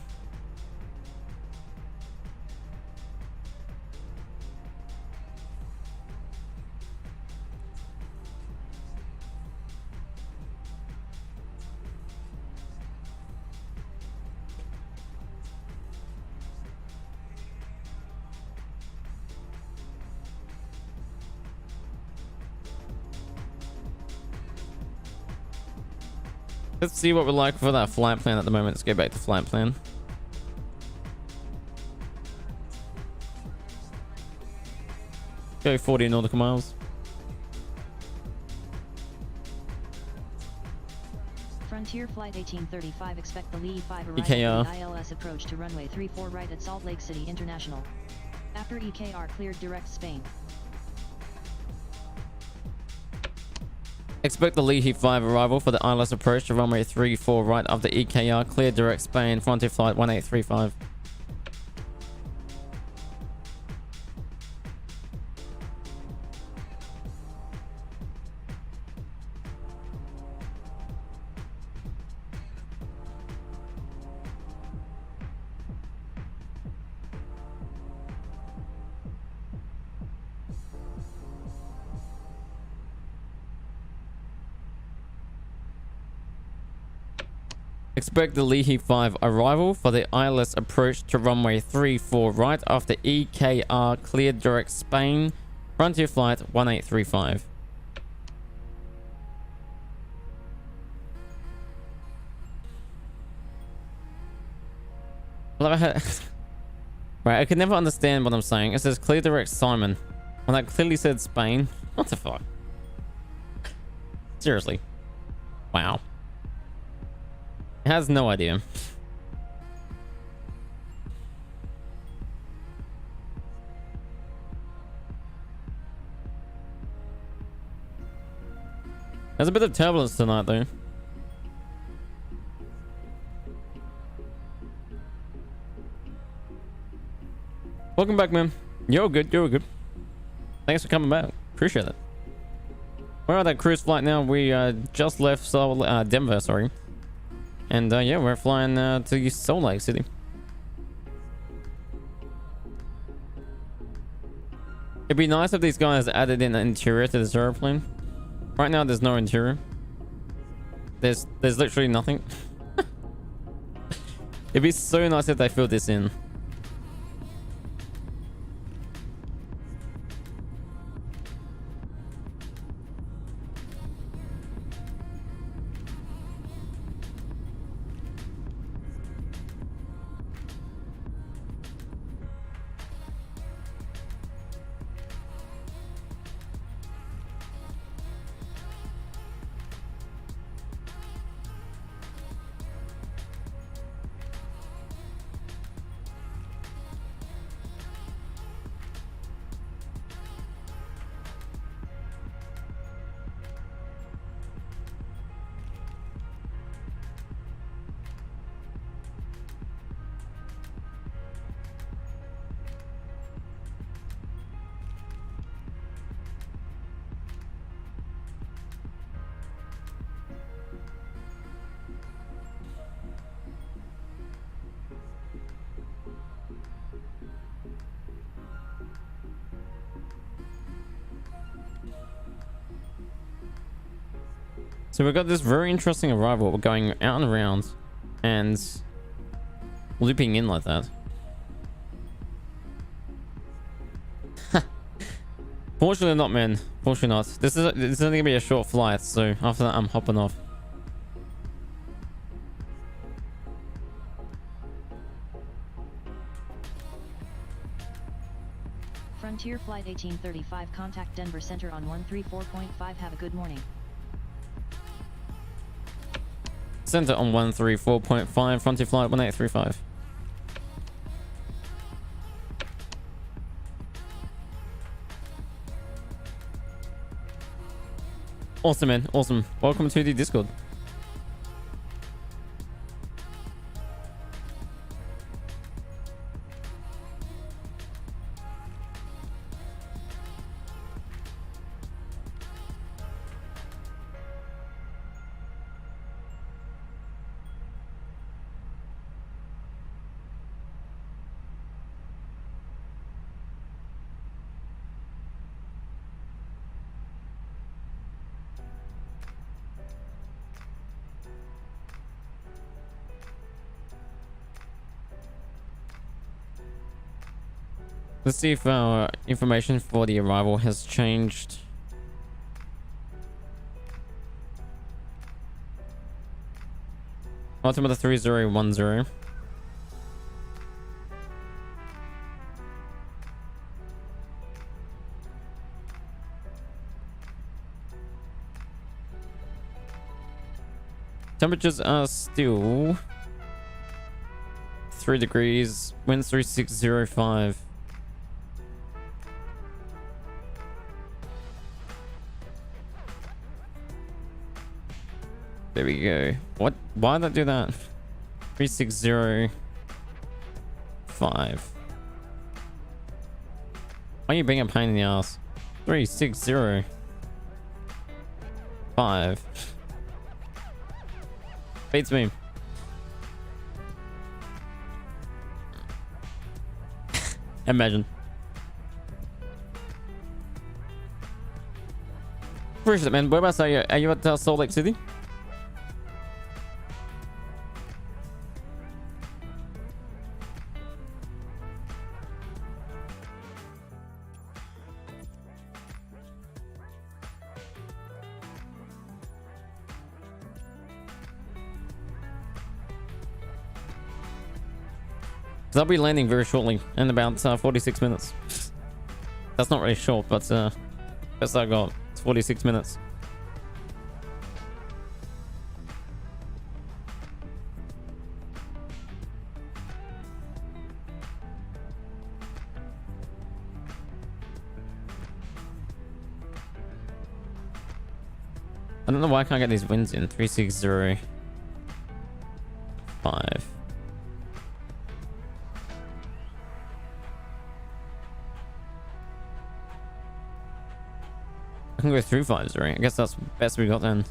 Let's see what we're like for that flight plan at the moment. Let's go back to flight plan. Go 40 nautical miles. Frontier Flight 1835, expect the Lee 5 arrival EKR. at the ILS approach to runway 34 right at Salt Lake City International. After EKR cleared, direct Spain. Expect the Leahy 5 arrival for the ILS approach to runway 34 right after EKR clear direct Spain, Frontier Flight 1835. Expect the Leahy 5 arrival for the ILS approach to runway 34 right after EKR cleared direct Spain, Frontier Flight 1835. Right, I could never understand what I'm saying. It says clear direct Simon, and that clearly said Spain. What the fuck? Seriously. Wow. It has no idea. There's a bit of turbulence tonight though. Welcome back, man. You're good, you're good. Thanks for coming back. Appreciate it. We're on that cruise flight now. We just left Denver, sorry. And yeah, we're flying to Salt Lake City. It'd be nice if these guys added in an interior to this airplane. Right now, there's no interior. There's literally nothing. It'd be so nice if they filled this in. So we've got this very interesting arrival. We're going out and around and looping in like that. Fortunately not, man. Fortunately not. This is only gonna be a short flight, so after that I'm hopping off. Frontier Flight 1835, contact Denver Center on 134.5. Have a good morning. Center on 134.5, frontier flight 1835. Awesome, man. Awesome. Welcome to the Discord. Let's see if our information for the arrival has changed. Altimeter 3010. Temperatures are still 3 degrees, winds 3605. There we go. What? Why did I do that? 3605. Why are you being a pain in the ass? 3605. Beats me. Imagine. Appreciate it, man. Whereabouts are you? Are you at Salt Lake City? I'll be landing very shortly in about 46 minutes. That's not really short, but best I got. It's 46 minutes. I don't know why I can't get these wins in. 3605. I can go through 50. I guess that's the best we got then.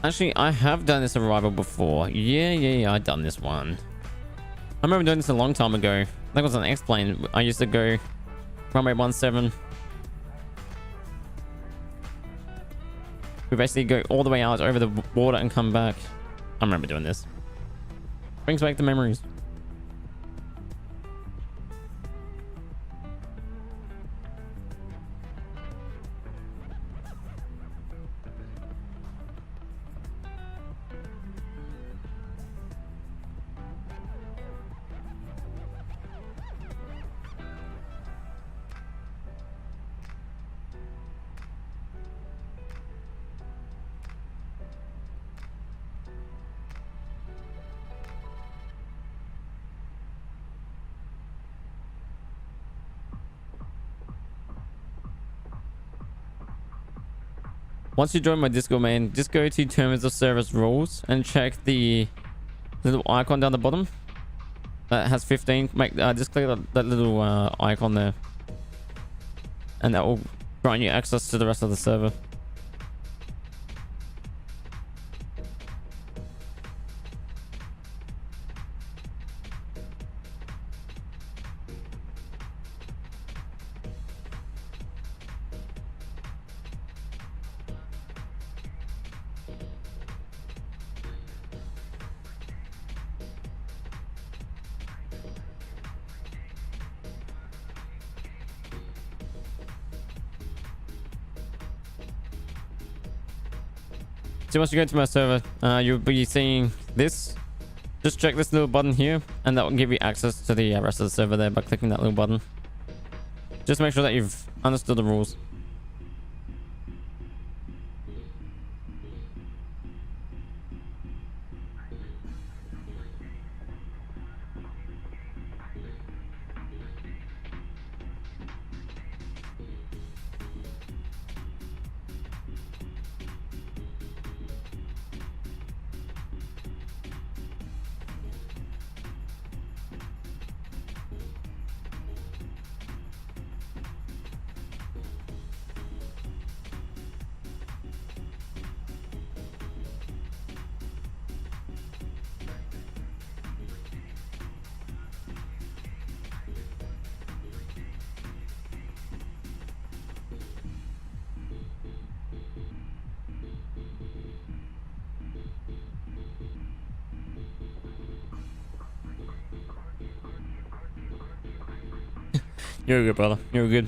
Actually, I have done this arrival before. Yeah, I've done this one. I remember doing this a long time ago. I think it was an X-plane. I used to go runway 17. We basically go all the way out over the water and come back. I remember doing this. Brings back the memories. Once you join my Discord, man, just go to Terms of Service Rules and check the little icon down the bottom that has 15. Just click that little icon there, and that will grant you access to the rest of the server. So once you go to my server, you'll be seeing this. Just check this little button here, and that will give you access to the rest of the server there by clicking that little button. Just make sure that you've understood the rules. You're good, brother. You're good.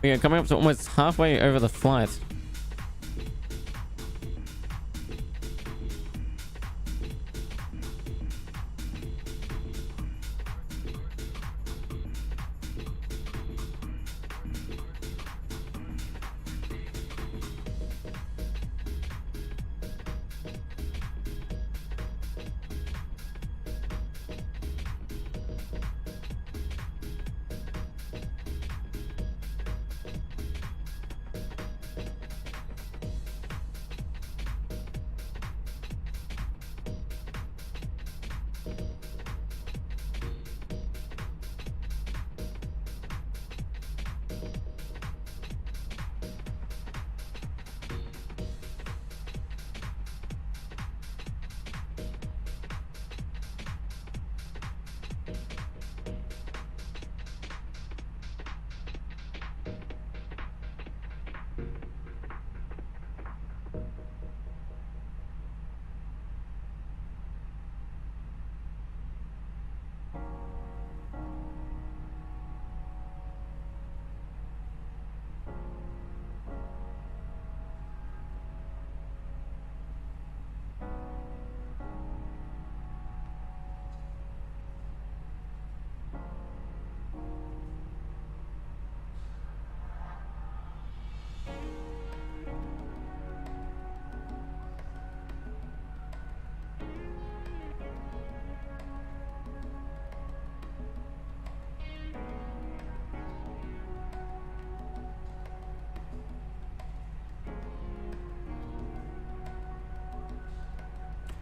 We are coming up to almost halfway over the flight.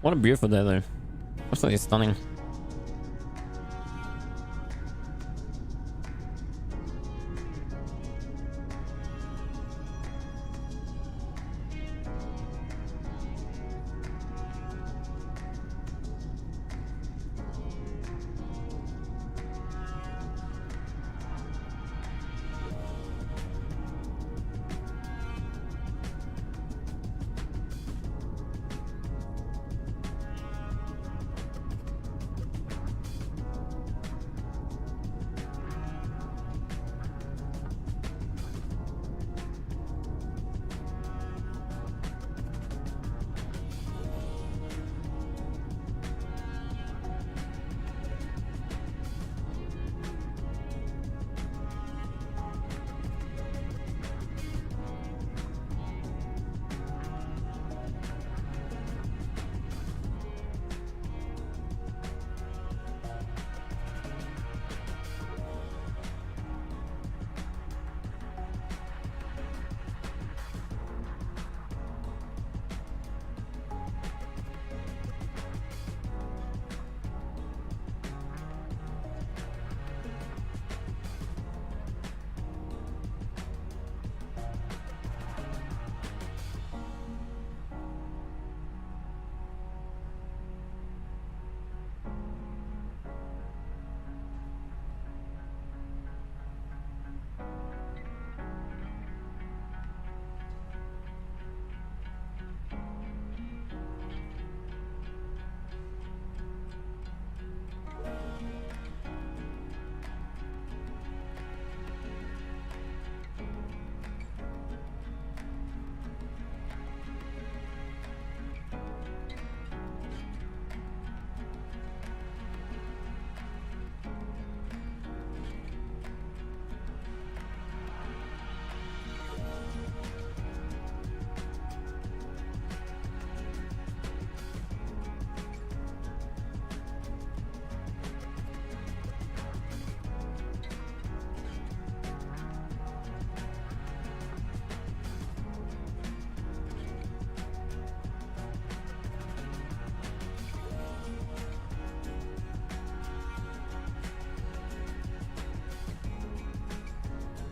What a beautiful day though. Absolutely stunning.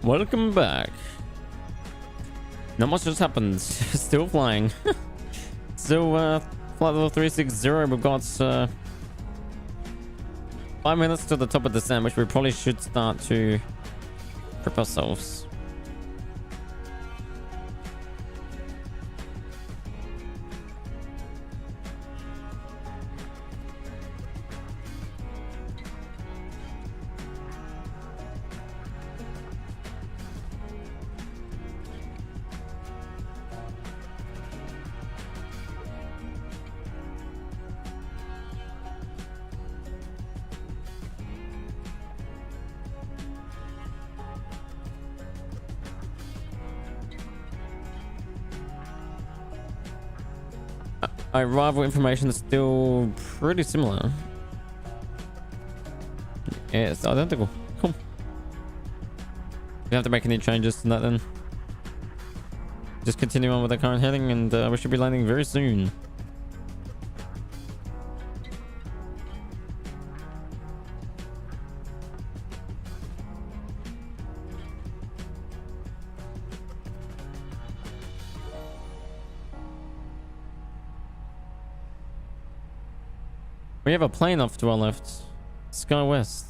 Welcome back. Not much has happened. Still flying. Still flight level 360. We've got 5 minutes to the top of descent, which we probably should start to prep ourselves. Arrival information is still pretty similar. Yeah, it's identical. Cool. We don't have to make any changes to that then. Just continue on with the current heading, and we should be landing very soon. We have a plane off to our left. Sky West.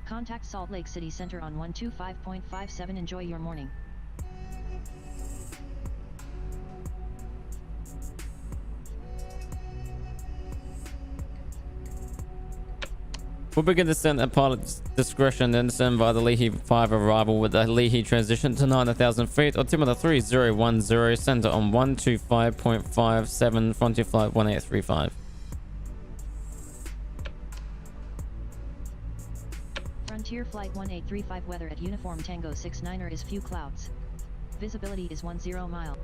Contact Salt Lake City Center on 125.57. Enjoy your morning. We'll begin descent at pilot's discretion, then descend via the Leahy 5 arrival with the Leahy transition to 9,000 feet. Altimeter 3010, center on 125.57, frontier flight 1835. Frontier Flight 1835 weather at Uniform Tango 69er is few clouds. Visibility is 10 miles.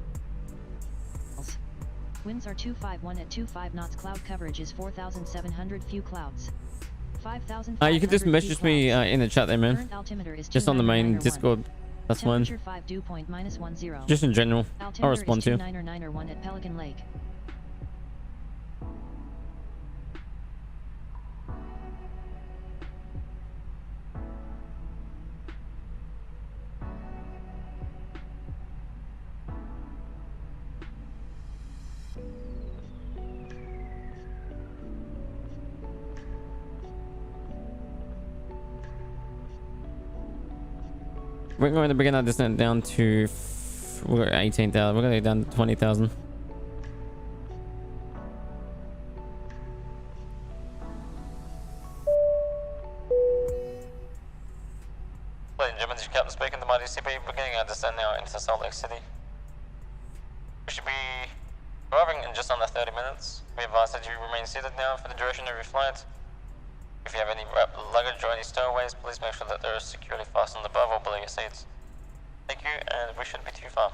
Winds are 251 at 25 knots. Cloud coverage is 4,700. Few clouds. 5,000. You can just message me in the chat there, man. Current altimeter is Just on the main 2991. Discord. That's fine. Temperature 5 dew point -10. Just in general. I'll Altimeter respond is to you. 2991 at Pelican Lake. We're going to begin our descent down to... We're at 18,000. We're going to go down to 20,000. Ladies and gentlemen, this is Captain speaking to my DCP. We're beginning our descent now into Salt Lake City. We should be arriving in just under 30 minutes. We advise that you remain seated now for the duration of your flight. If you have any luggage or any stowaways, please make sure that they're securely fastened above or below your seats. Thank you, and we shouldn't be too far.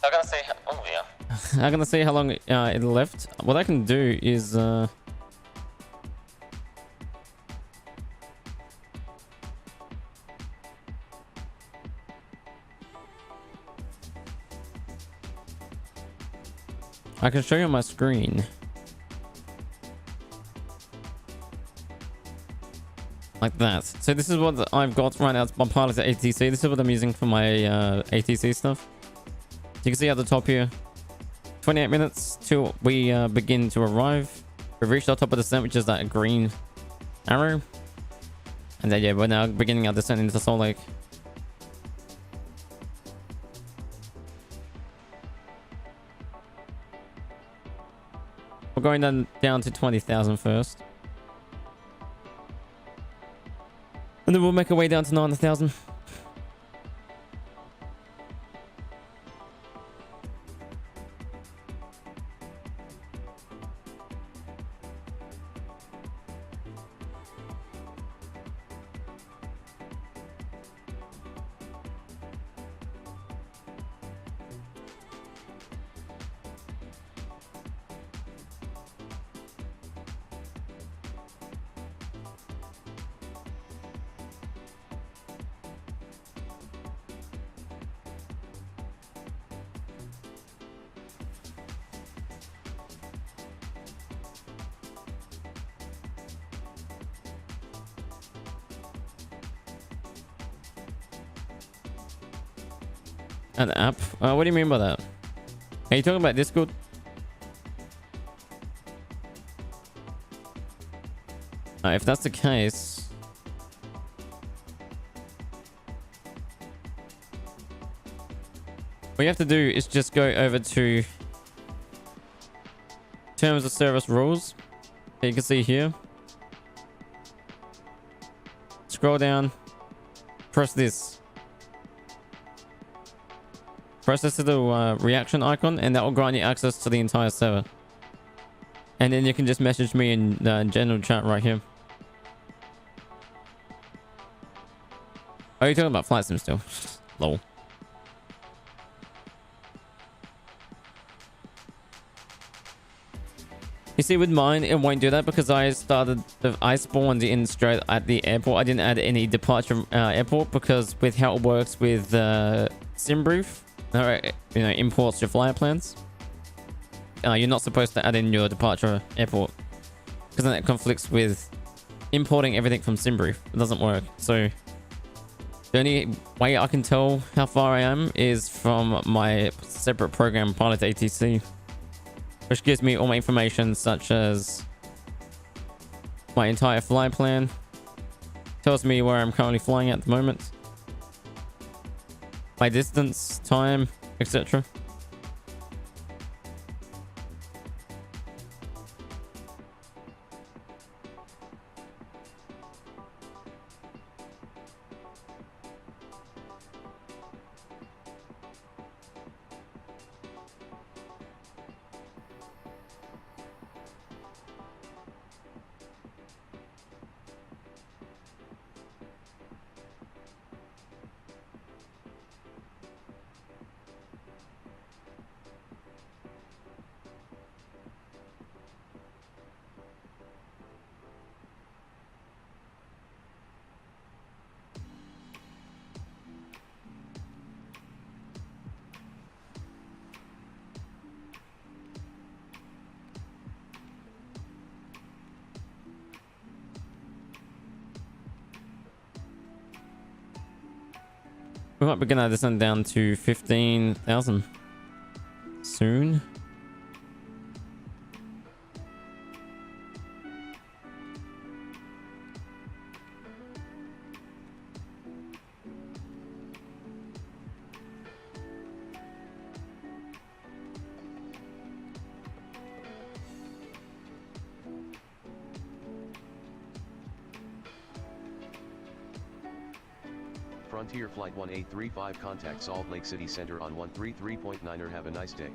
I'm gonna say. Oh yeah. I'm gonna see how long it left. What I can do is I can show you on my screen. Like that. So this is what I've got right now. It's my pilot at ATC. This is what I'm using for my ATC stuff. You can see at the top here, 28 minutes till we begin to arrive. We've reached our top of the descent, which is that green arrow. And then yeah, we're now beginning our descent into Salt Lake. We're going down to 20,000 first. And then we'll make our way down to 90,000. An app? What do you mean by that? Are you talking about Discord? If that's the case, what you have to do is just go over to Terms of Service Rules. You can see here. Scroll down. Press this. Press this little reaction icon, and that will grant you access to the entire server. And then you can just message me in the general chat right here. Are you talking about flight sim still? Lol. You see, with mine, it won't do that because I spawned in straight at the airport. I didn't add any departure airport because with how it works with SimBrief, imports your flyer plans. You're not supposed to add in your departure airport because then it conflicts with importing everything from SimBrief. It doesn't work. So the only way I can tell how far I am is from my separate program, Pilot ATC, which gives me all my information such as my entire flight plan, tells me where I'm currently flying at the moment, my distance, time, etc. We might begin our descent down to 15,000 soon. Frontier Flight 1835 contact Salt Lake City Center on 133.9er. Have a nice day.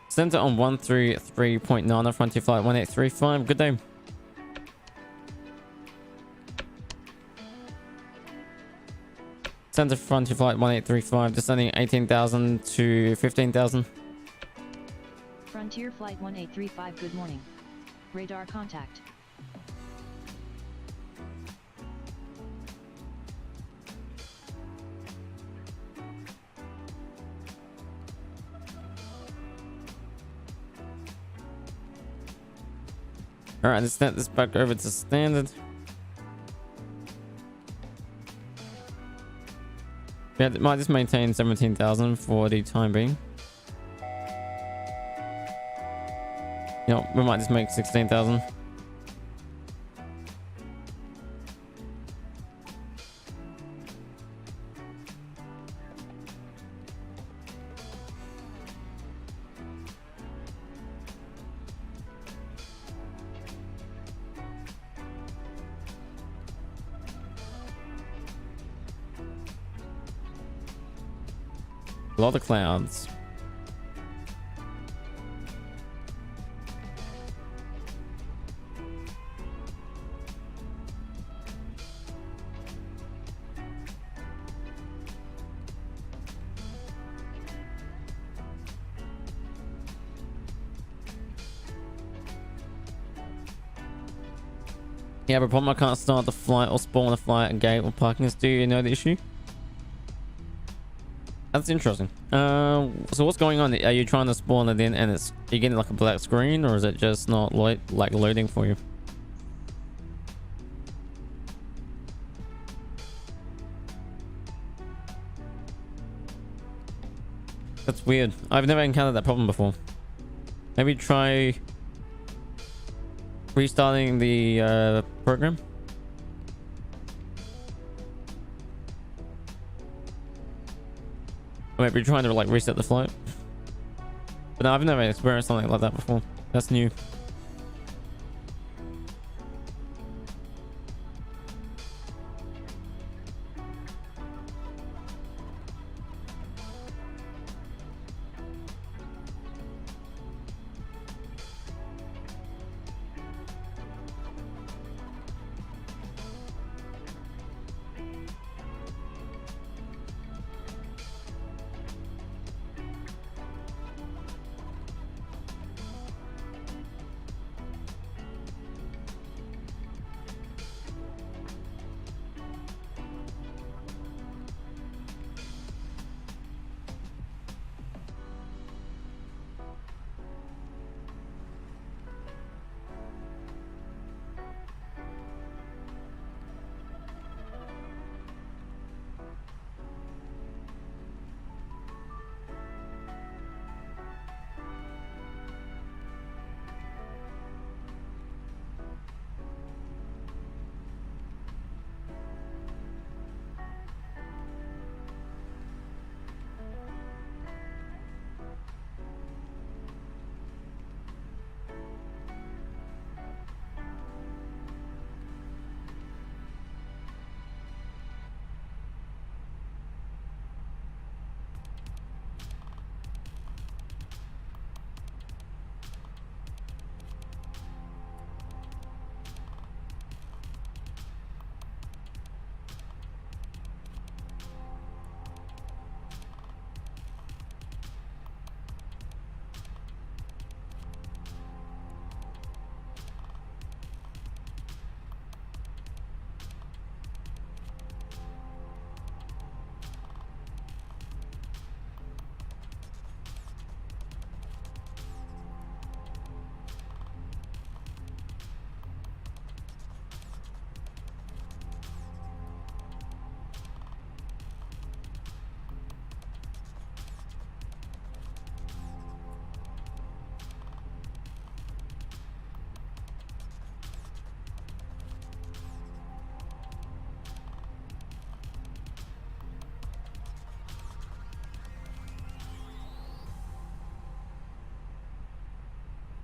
Center on 133.9 Frontier Flight 1835. Good day. Descend to Frontier Flight 1835, descending 18,000 to 15,000. Frontier Flight 1835, good morning. Radar contact. Alright, let's set this back over to standard. Yeah, it might just maintain 17,000 for the time being. You know, we might just make 16,000. A lot of clouds. Yeah, but problem I can't start the flight or spawn a flight at gate or parking. Do you know the issue? That's interesting. So what's going on? Are you trying to spawn it in and are you getting like a black screen, or is it just not like loading for you? That's weird. I've never encountered that problem before. Maybe try restarting the program. Or maybe trying to like reset the flight. But no, I've never experienced something like that before. That's new.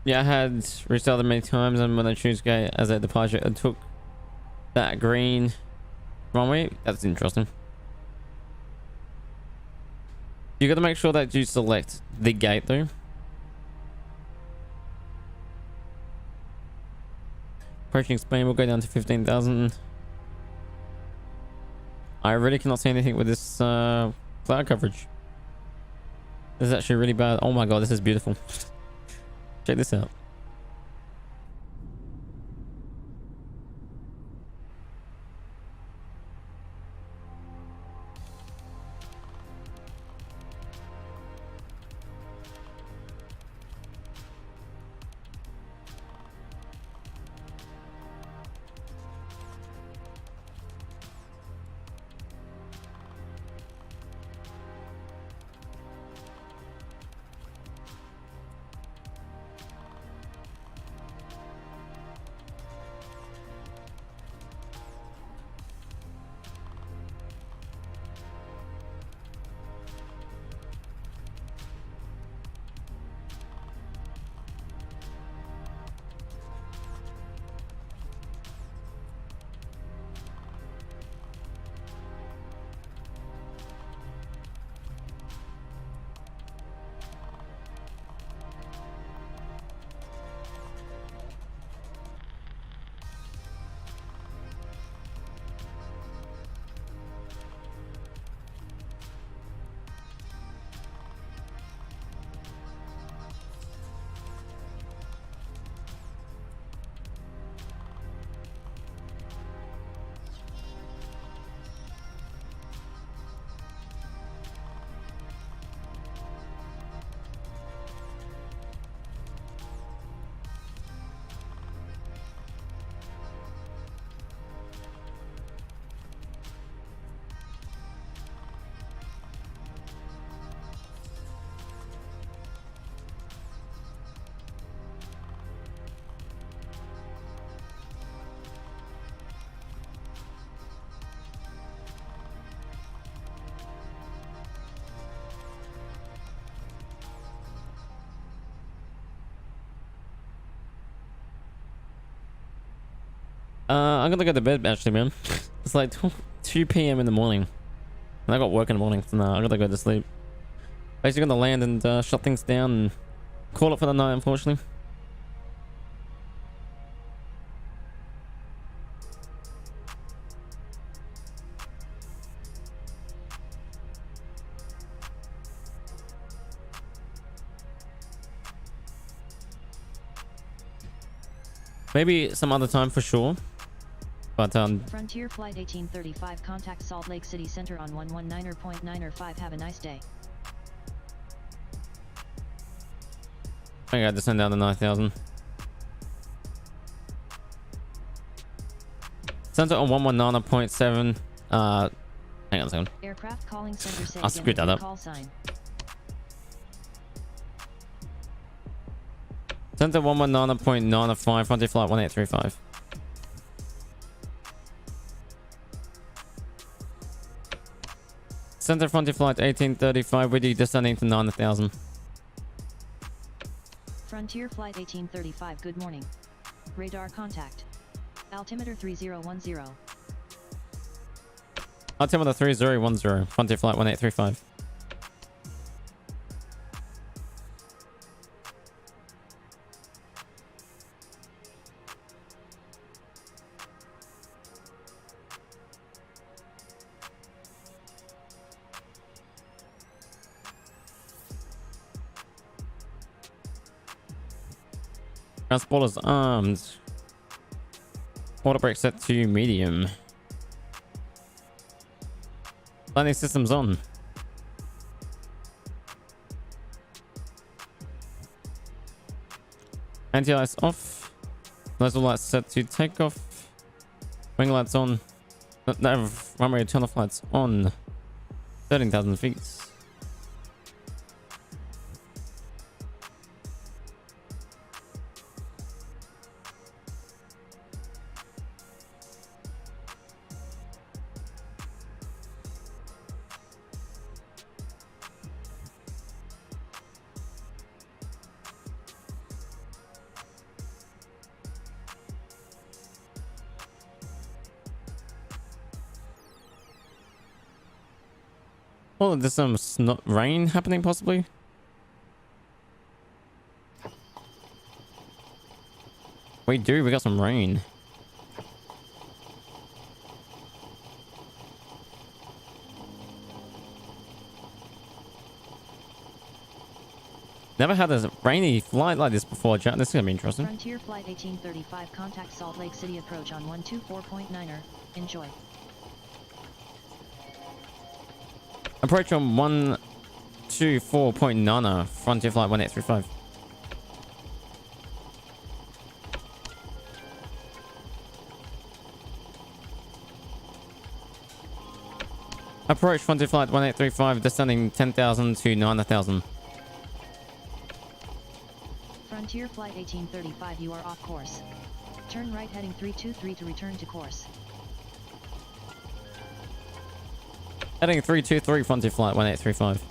Yeah, I had restarted many times, and when I choose gate as a departure, it took that green runway. That's interesting. You got to make sure that you select the gate though. Approaching Spain, we'll go down to 15,000. I really cannot see anything with this cloud coverage. This is actually really bad. Oh my god, this is beautiful. Check this out. I'm gonna go to bed actually, man. It's like 2 p.m. in the morning. And I got work in the morning, so nah, I gotta go to sleep. Basically gonna land and shut things down and call it for the night, unfortunately. Maybe some other time for sure. But Frontier Flight 1835, contact Salt Lake City Center on 119.9 Have a nice day. I gotta send down to 9,000. Center on 119.7. Hang on a second. Aircraft calling center say I'll screw that up. call sign. Center 119.95. Frontier Flight 1835. Center Frontier Flight 1835. We're descending to 9,000. Frontier Flight 1835, good morning. Radar contact. Altimeter 3010. Altimeter 3010. Frontier Flight 1835. Transporters armed. Auto brake set to medium. Landing systems on. Anti-ice off. Nozzle lights set to takeoff. Wing lights on. No, runway tunnel lights on. 13,000 feet. Oh, there's some rain happening possibly. We got some rain. Never had a rainy flight like this before, chat. This is gonna be interesting. Frontier Flight 1835, contact Salt Lake City approach on 124.9er. Enjoy. Approach on 124.9er, Frontier Flight 1835. Approach Frontier Flight 1835, descending 10,000 to 9,000. Frontier Flight 1835, you are off course. Turn right heading 323 to return to course. Heading 323, Frontier Flight 1835.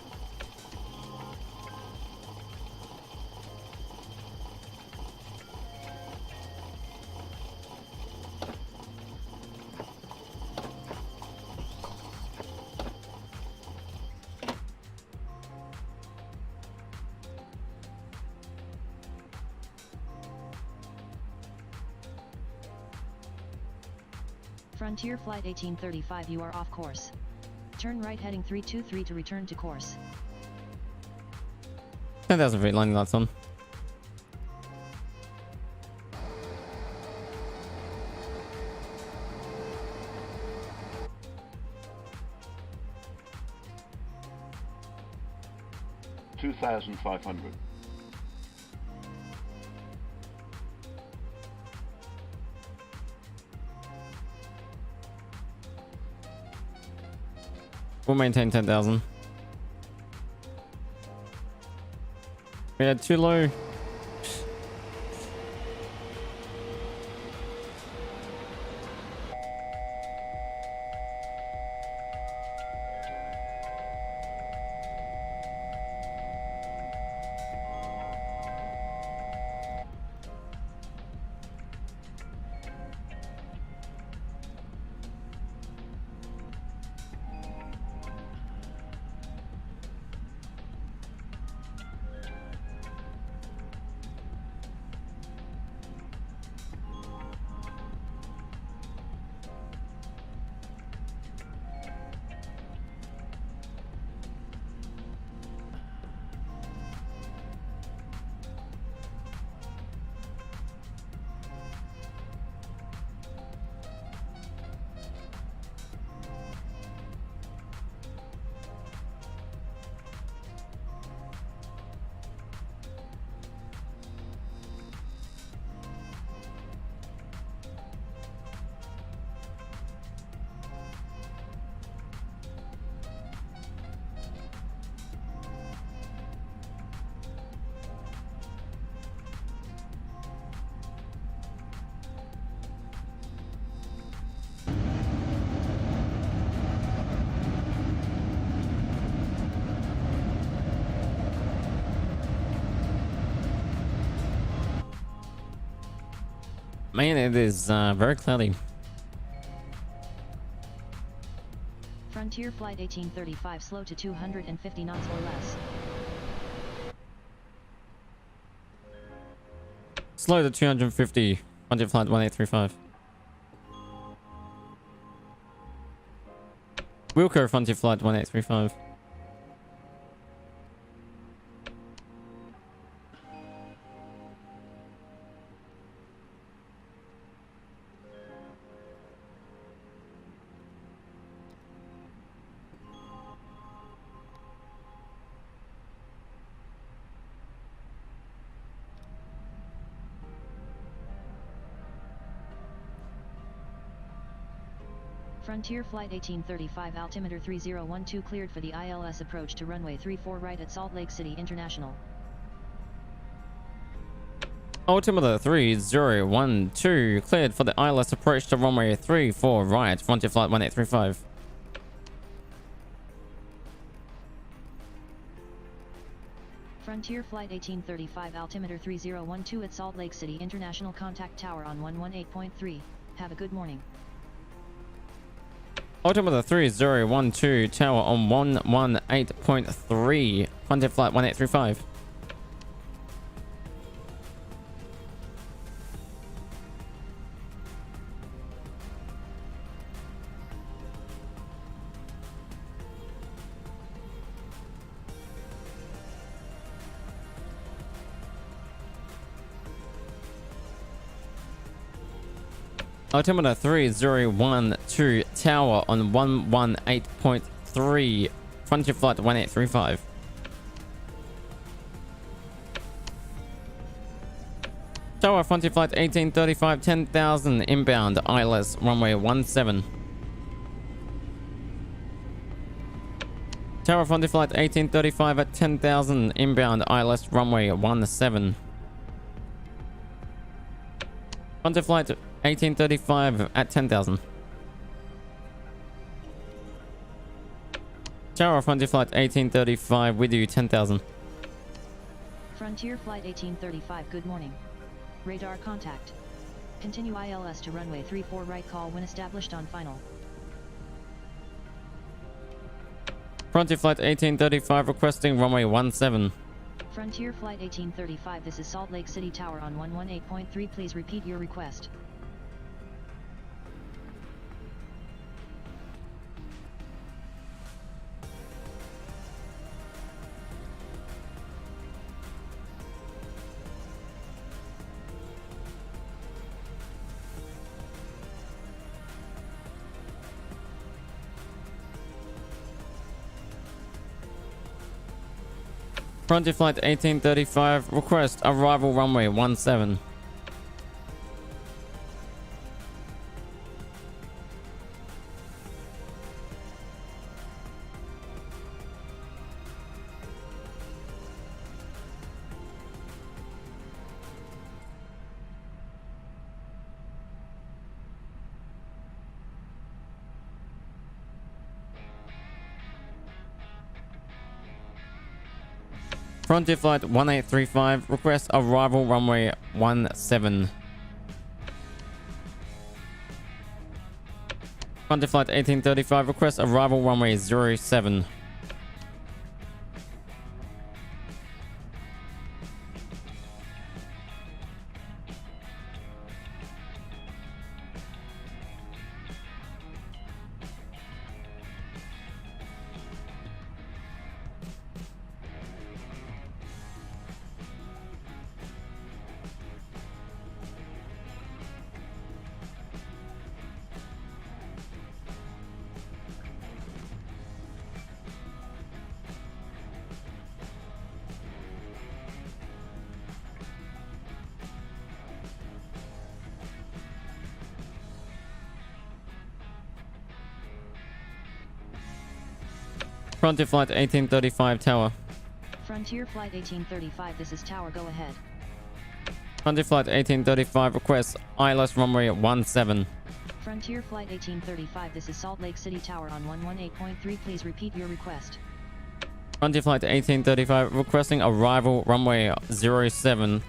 Frontier Flight 1835, you are off course. Turn right heading 323 to return to course. 10,000 feet, landing lights on. $2,500. We'll maintain 10,000. We had too low. Man, it is very cloudy. Frontier Flight 1835, slow to 250 knots or less. Slow to 250. Frontier Flight 1835. Wilco Frontier Flight 1835. Frontier Flight 1835, altimeter 3012 cleared for the ILS approach to runway 34 right at Salt Lake City International. Altimeter 3012 cleared for the ILS approach to runway 34 right, Frontier Flight 1835. Frontier Flight 1835, altimeter 3012 at Salt Lake City International, contact tower on 118.3. Have a good morning. Altimeter 3012 tower on 118.3, Frontier Flight 1835. Altimeter 3012 tower on 118.3. Frontier flight 1835. Tower Frontier flight 1835, 10,000 inbound ILS runway 17. Tower Frontier flight 1835 at 10,000 inbound ILS runway 17. Frontier flight 1835 at 10,000. Tower Frontier flight 1835 with you 10,000. Frontier flight 1835, good morning. Radar contact. Continue ILS to runway 34 right, call when established on final. Frontier flight 1835 requesting runway 17. Frontier flight 1835, this is Salt Lake City Tower on 118.3, please repeat your request. Frontier flight 1835 request arrival runway 17. Frontier flight 1835 request arrival runway 17. Frontier flight 1835 request arrival runway 07. Frontier flight 1835 tower. Frontier flight 1835, this is Tower, go ahead. Frontier flight 1835 request ILS runway 17. Frontier flight 1835, this is Salt Lake City Tower on 118.3, please repeat your request. Frontier flight 1835 requesting arrival runway 07.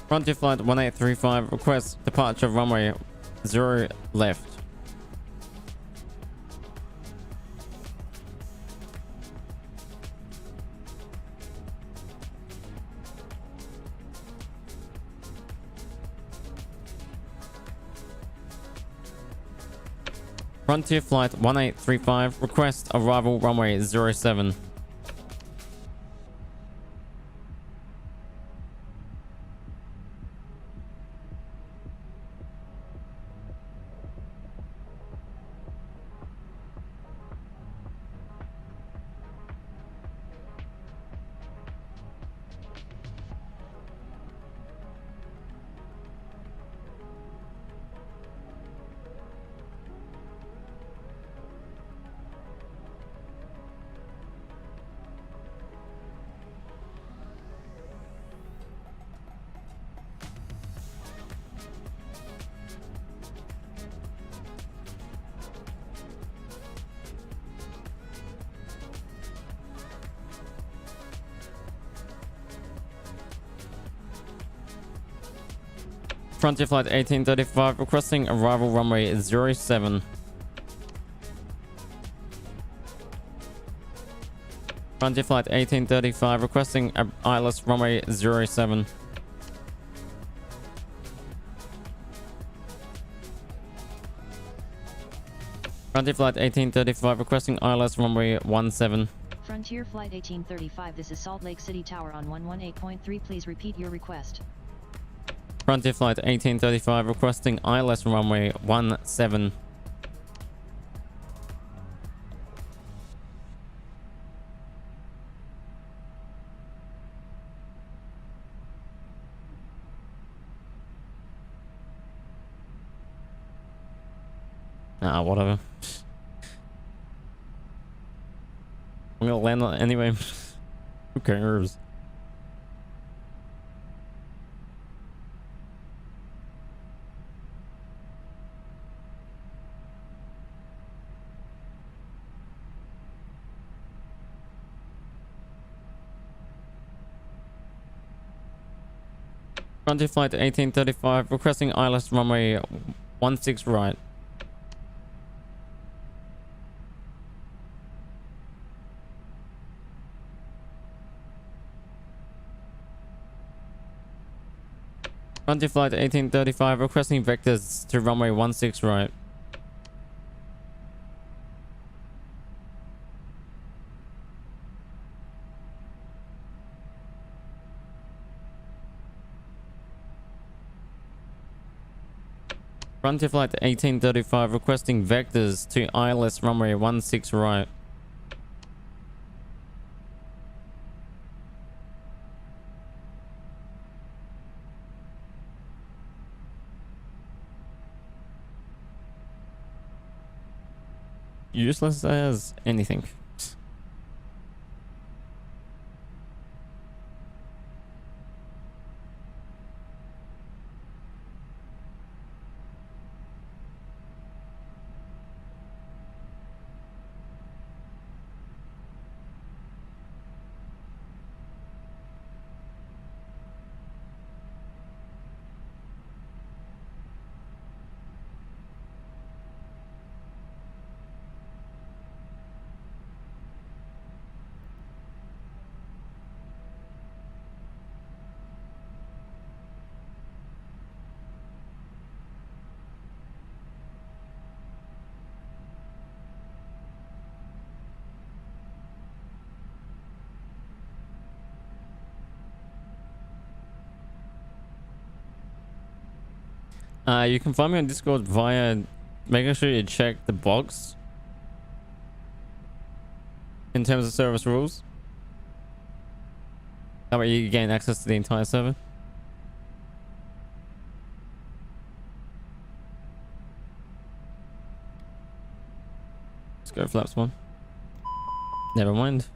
Frontier flight 1835, request departure runway 0 left. Frontier flight 1835, request arrival runway 07. Frontier flight 1835, requesting arrival runway 07. Frontier flight 1835, requesting ILS runway 07. Frontier flight 1835, requesting ILS runway 17. Frontier Flight 1835, this is Salt Lake City Tower on 118.3. Please repeat your request. Frontier flight 1835, requesting ILS runway 17. Whatever. I'm gonna land on it anyway. Who cares? Frontier flight 1835, requesting ILS runway 16 right. Frontier flight 1835, requesting vectors to runway 16 right. Frontier flight 1835, requesting vectors to ILS runway 16 right. Useless as anything. You can find me on Discord via making sure you check the box in terms of service rules. That way you gain access to the entire server. Let's go flaps one. Never mind.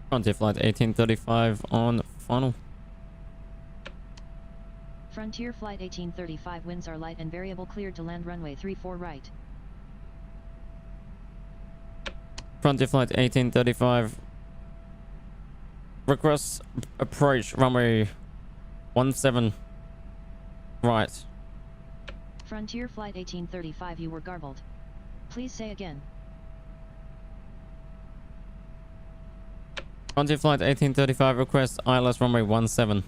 Frontier flight 1835 on final. Frontier flight 1835, winds are light and variable, cleared to land runway 34 right. Frontier flight 1835. Request approach runway 17 right. Frontier flight 1835, you were garbled. Please say again. Frontier flight 1835, request ILS runway 17.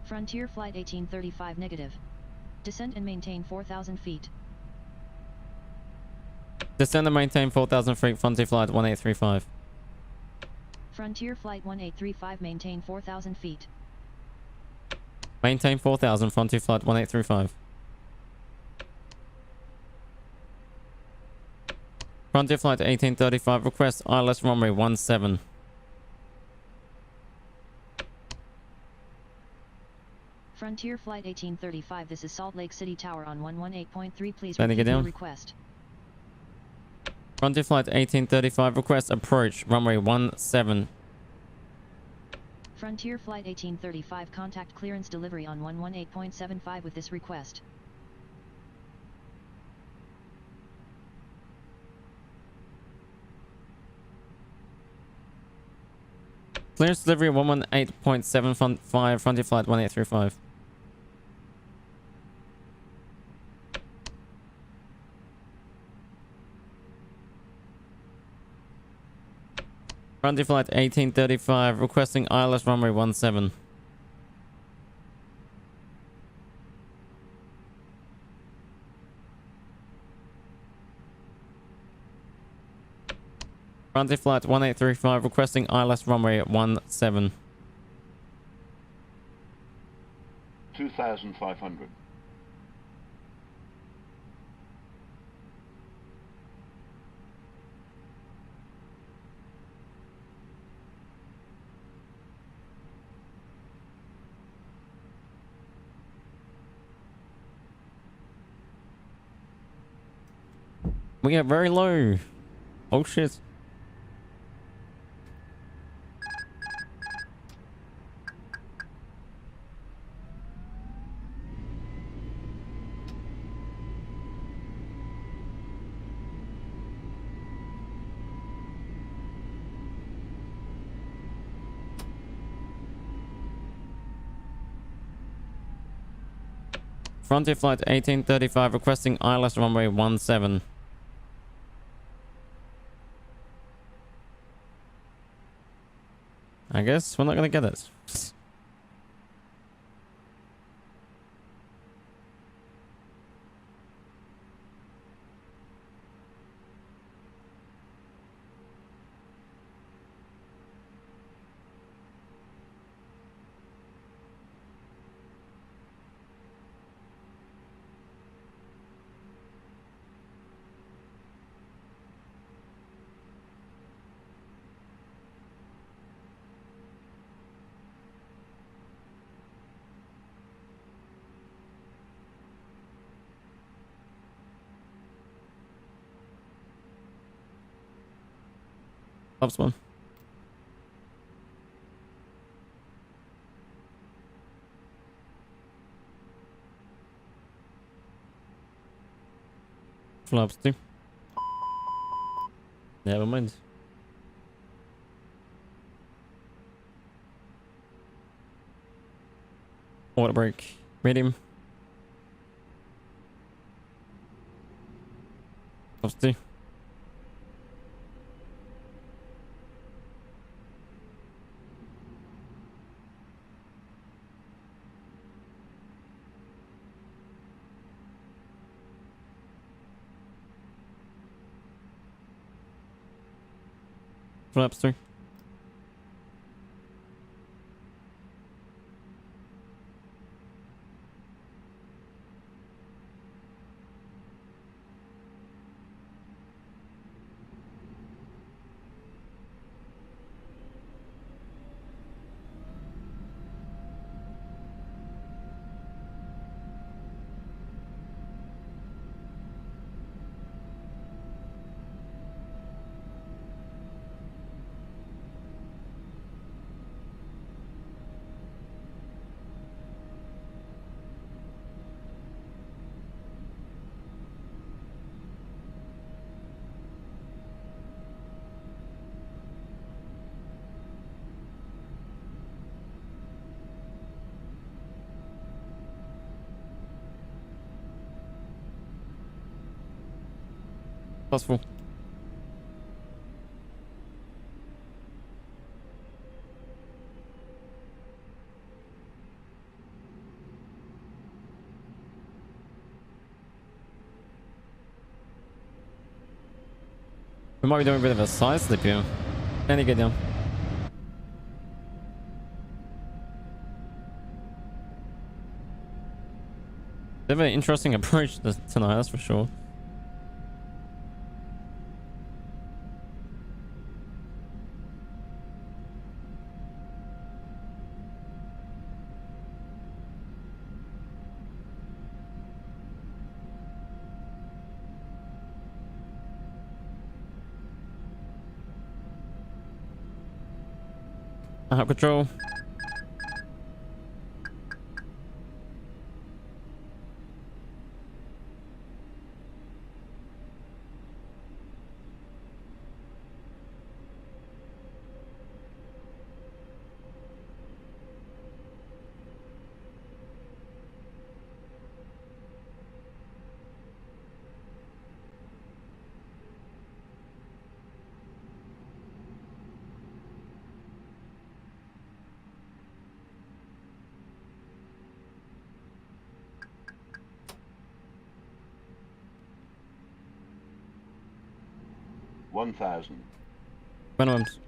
Frontier flight 1835, negative. Descend and maintain 4,000 feet. Descend and maintain 4,000 feet, Frontier flight 1835. Frontier flight 1835, maintain 4,000 feet. Maintain 4,000, Frontier flight 1835. Frontier flight 1835, request ILS runway 17. Frontier flight 1835, this is Salt Lake City Tower on 118.3, please Ready to repeat get your down? request. Frontier flight 1835, request approach runway 17. Frontier flight 1835, contact clearance delivery on 118.75 with this request. Clearance delivery 118.75, Frontier flight 1835. Frontier flight 1835, requesting ILS runway 17. Frontier flight 1835, requesting ILS runway 17. 2,500. We get very low. Oh shit. Frontier flight 1835, requesting ILS runway 17. I guess we're not gonna get it. Helps one. Flaps too. Never mind. Water break. Medium. Flaps too. Flaps too. Plus full. We might be doing a bit of a side slip here. And you get down. They have an interesting approach tonight, that's for sure. Control. $1,000. Minimums.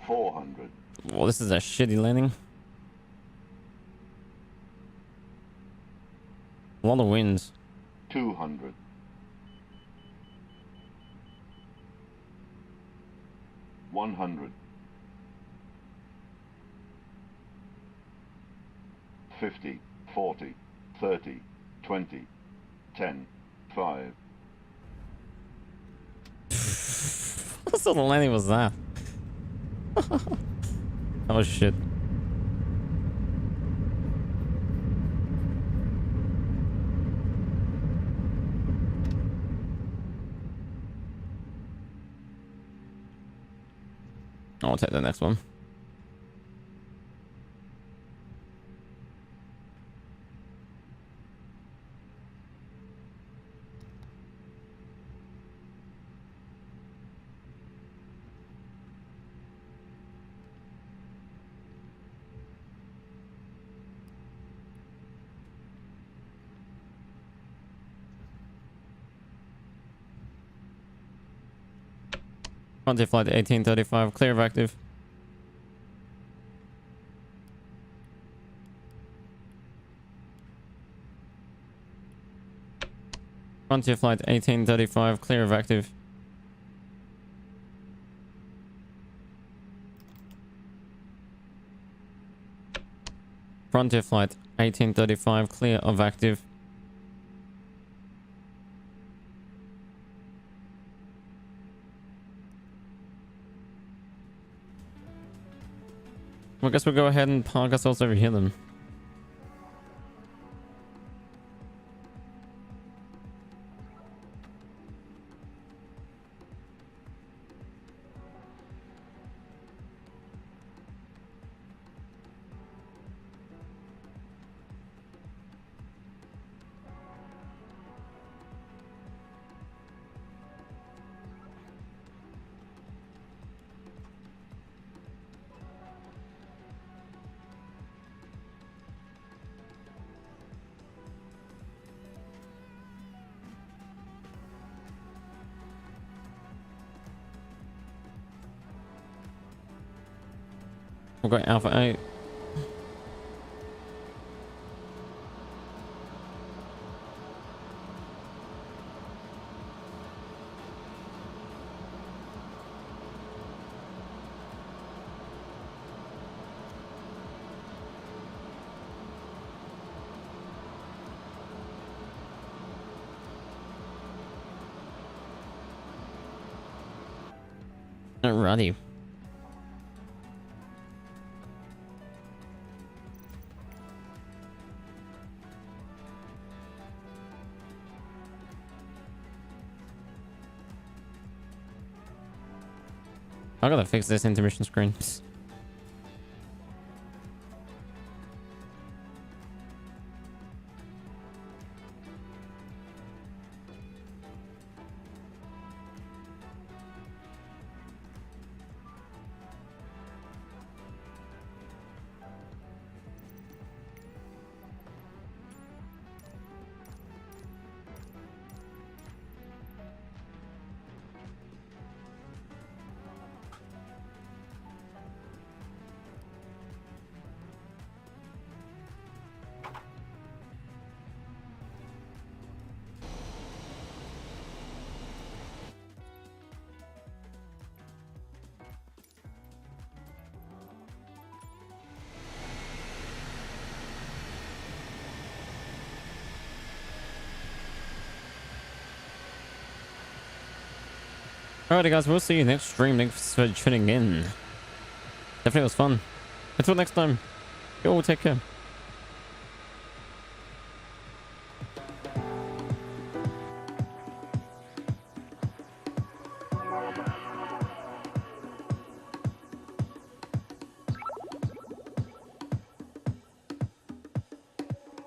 $400. Well, this is a shitty landing. A lot of winds. $200. $100. $50, $40, $30, $20, $10, $5. What sort of landing was that? Oh shit. I'll take the next one. Frontier flight 1835, clear of active. Frontier flight 1835, clear of active. Frontier flight 1835, clear of active. I guess we'll go ahead and park ourselves over here then. We've got Alpha 8. Alrighty. I gotta fix this intermission screen. Alrighty guys, we'll see you next stream. Thanks for tuning in. Definitely was fun. Until next time, you all take care.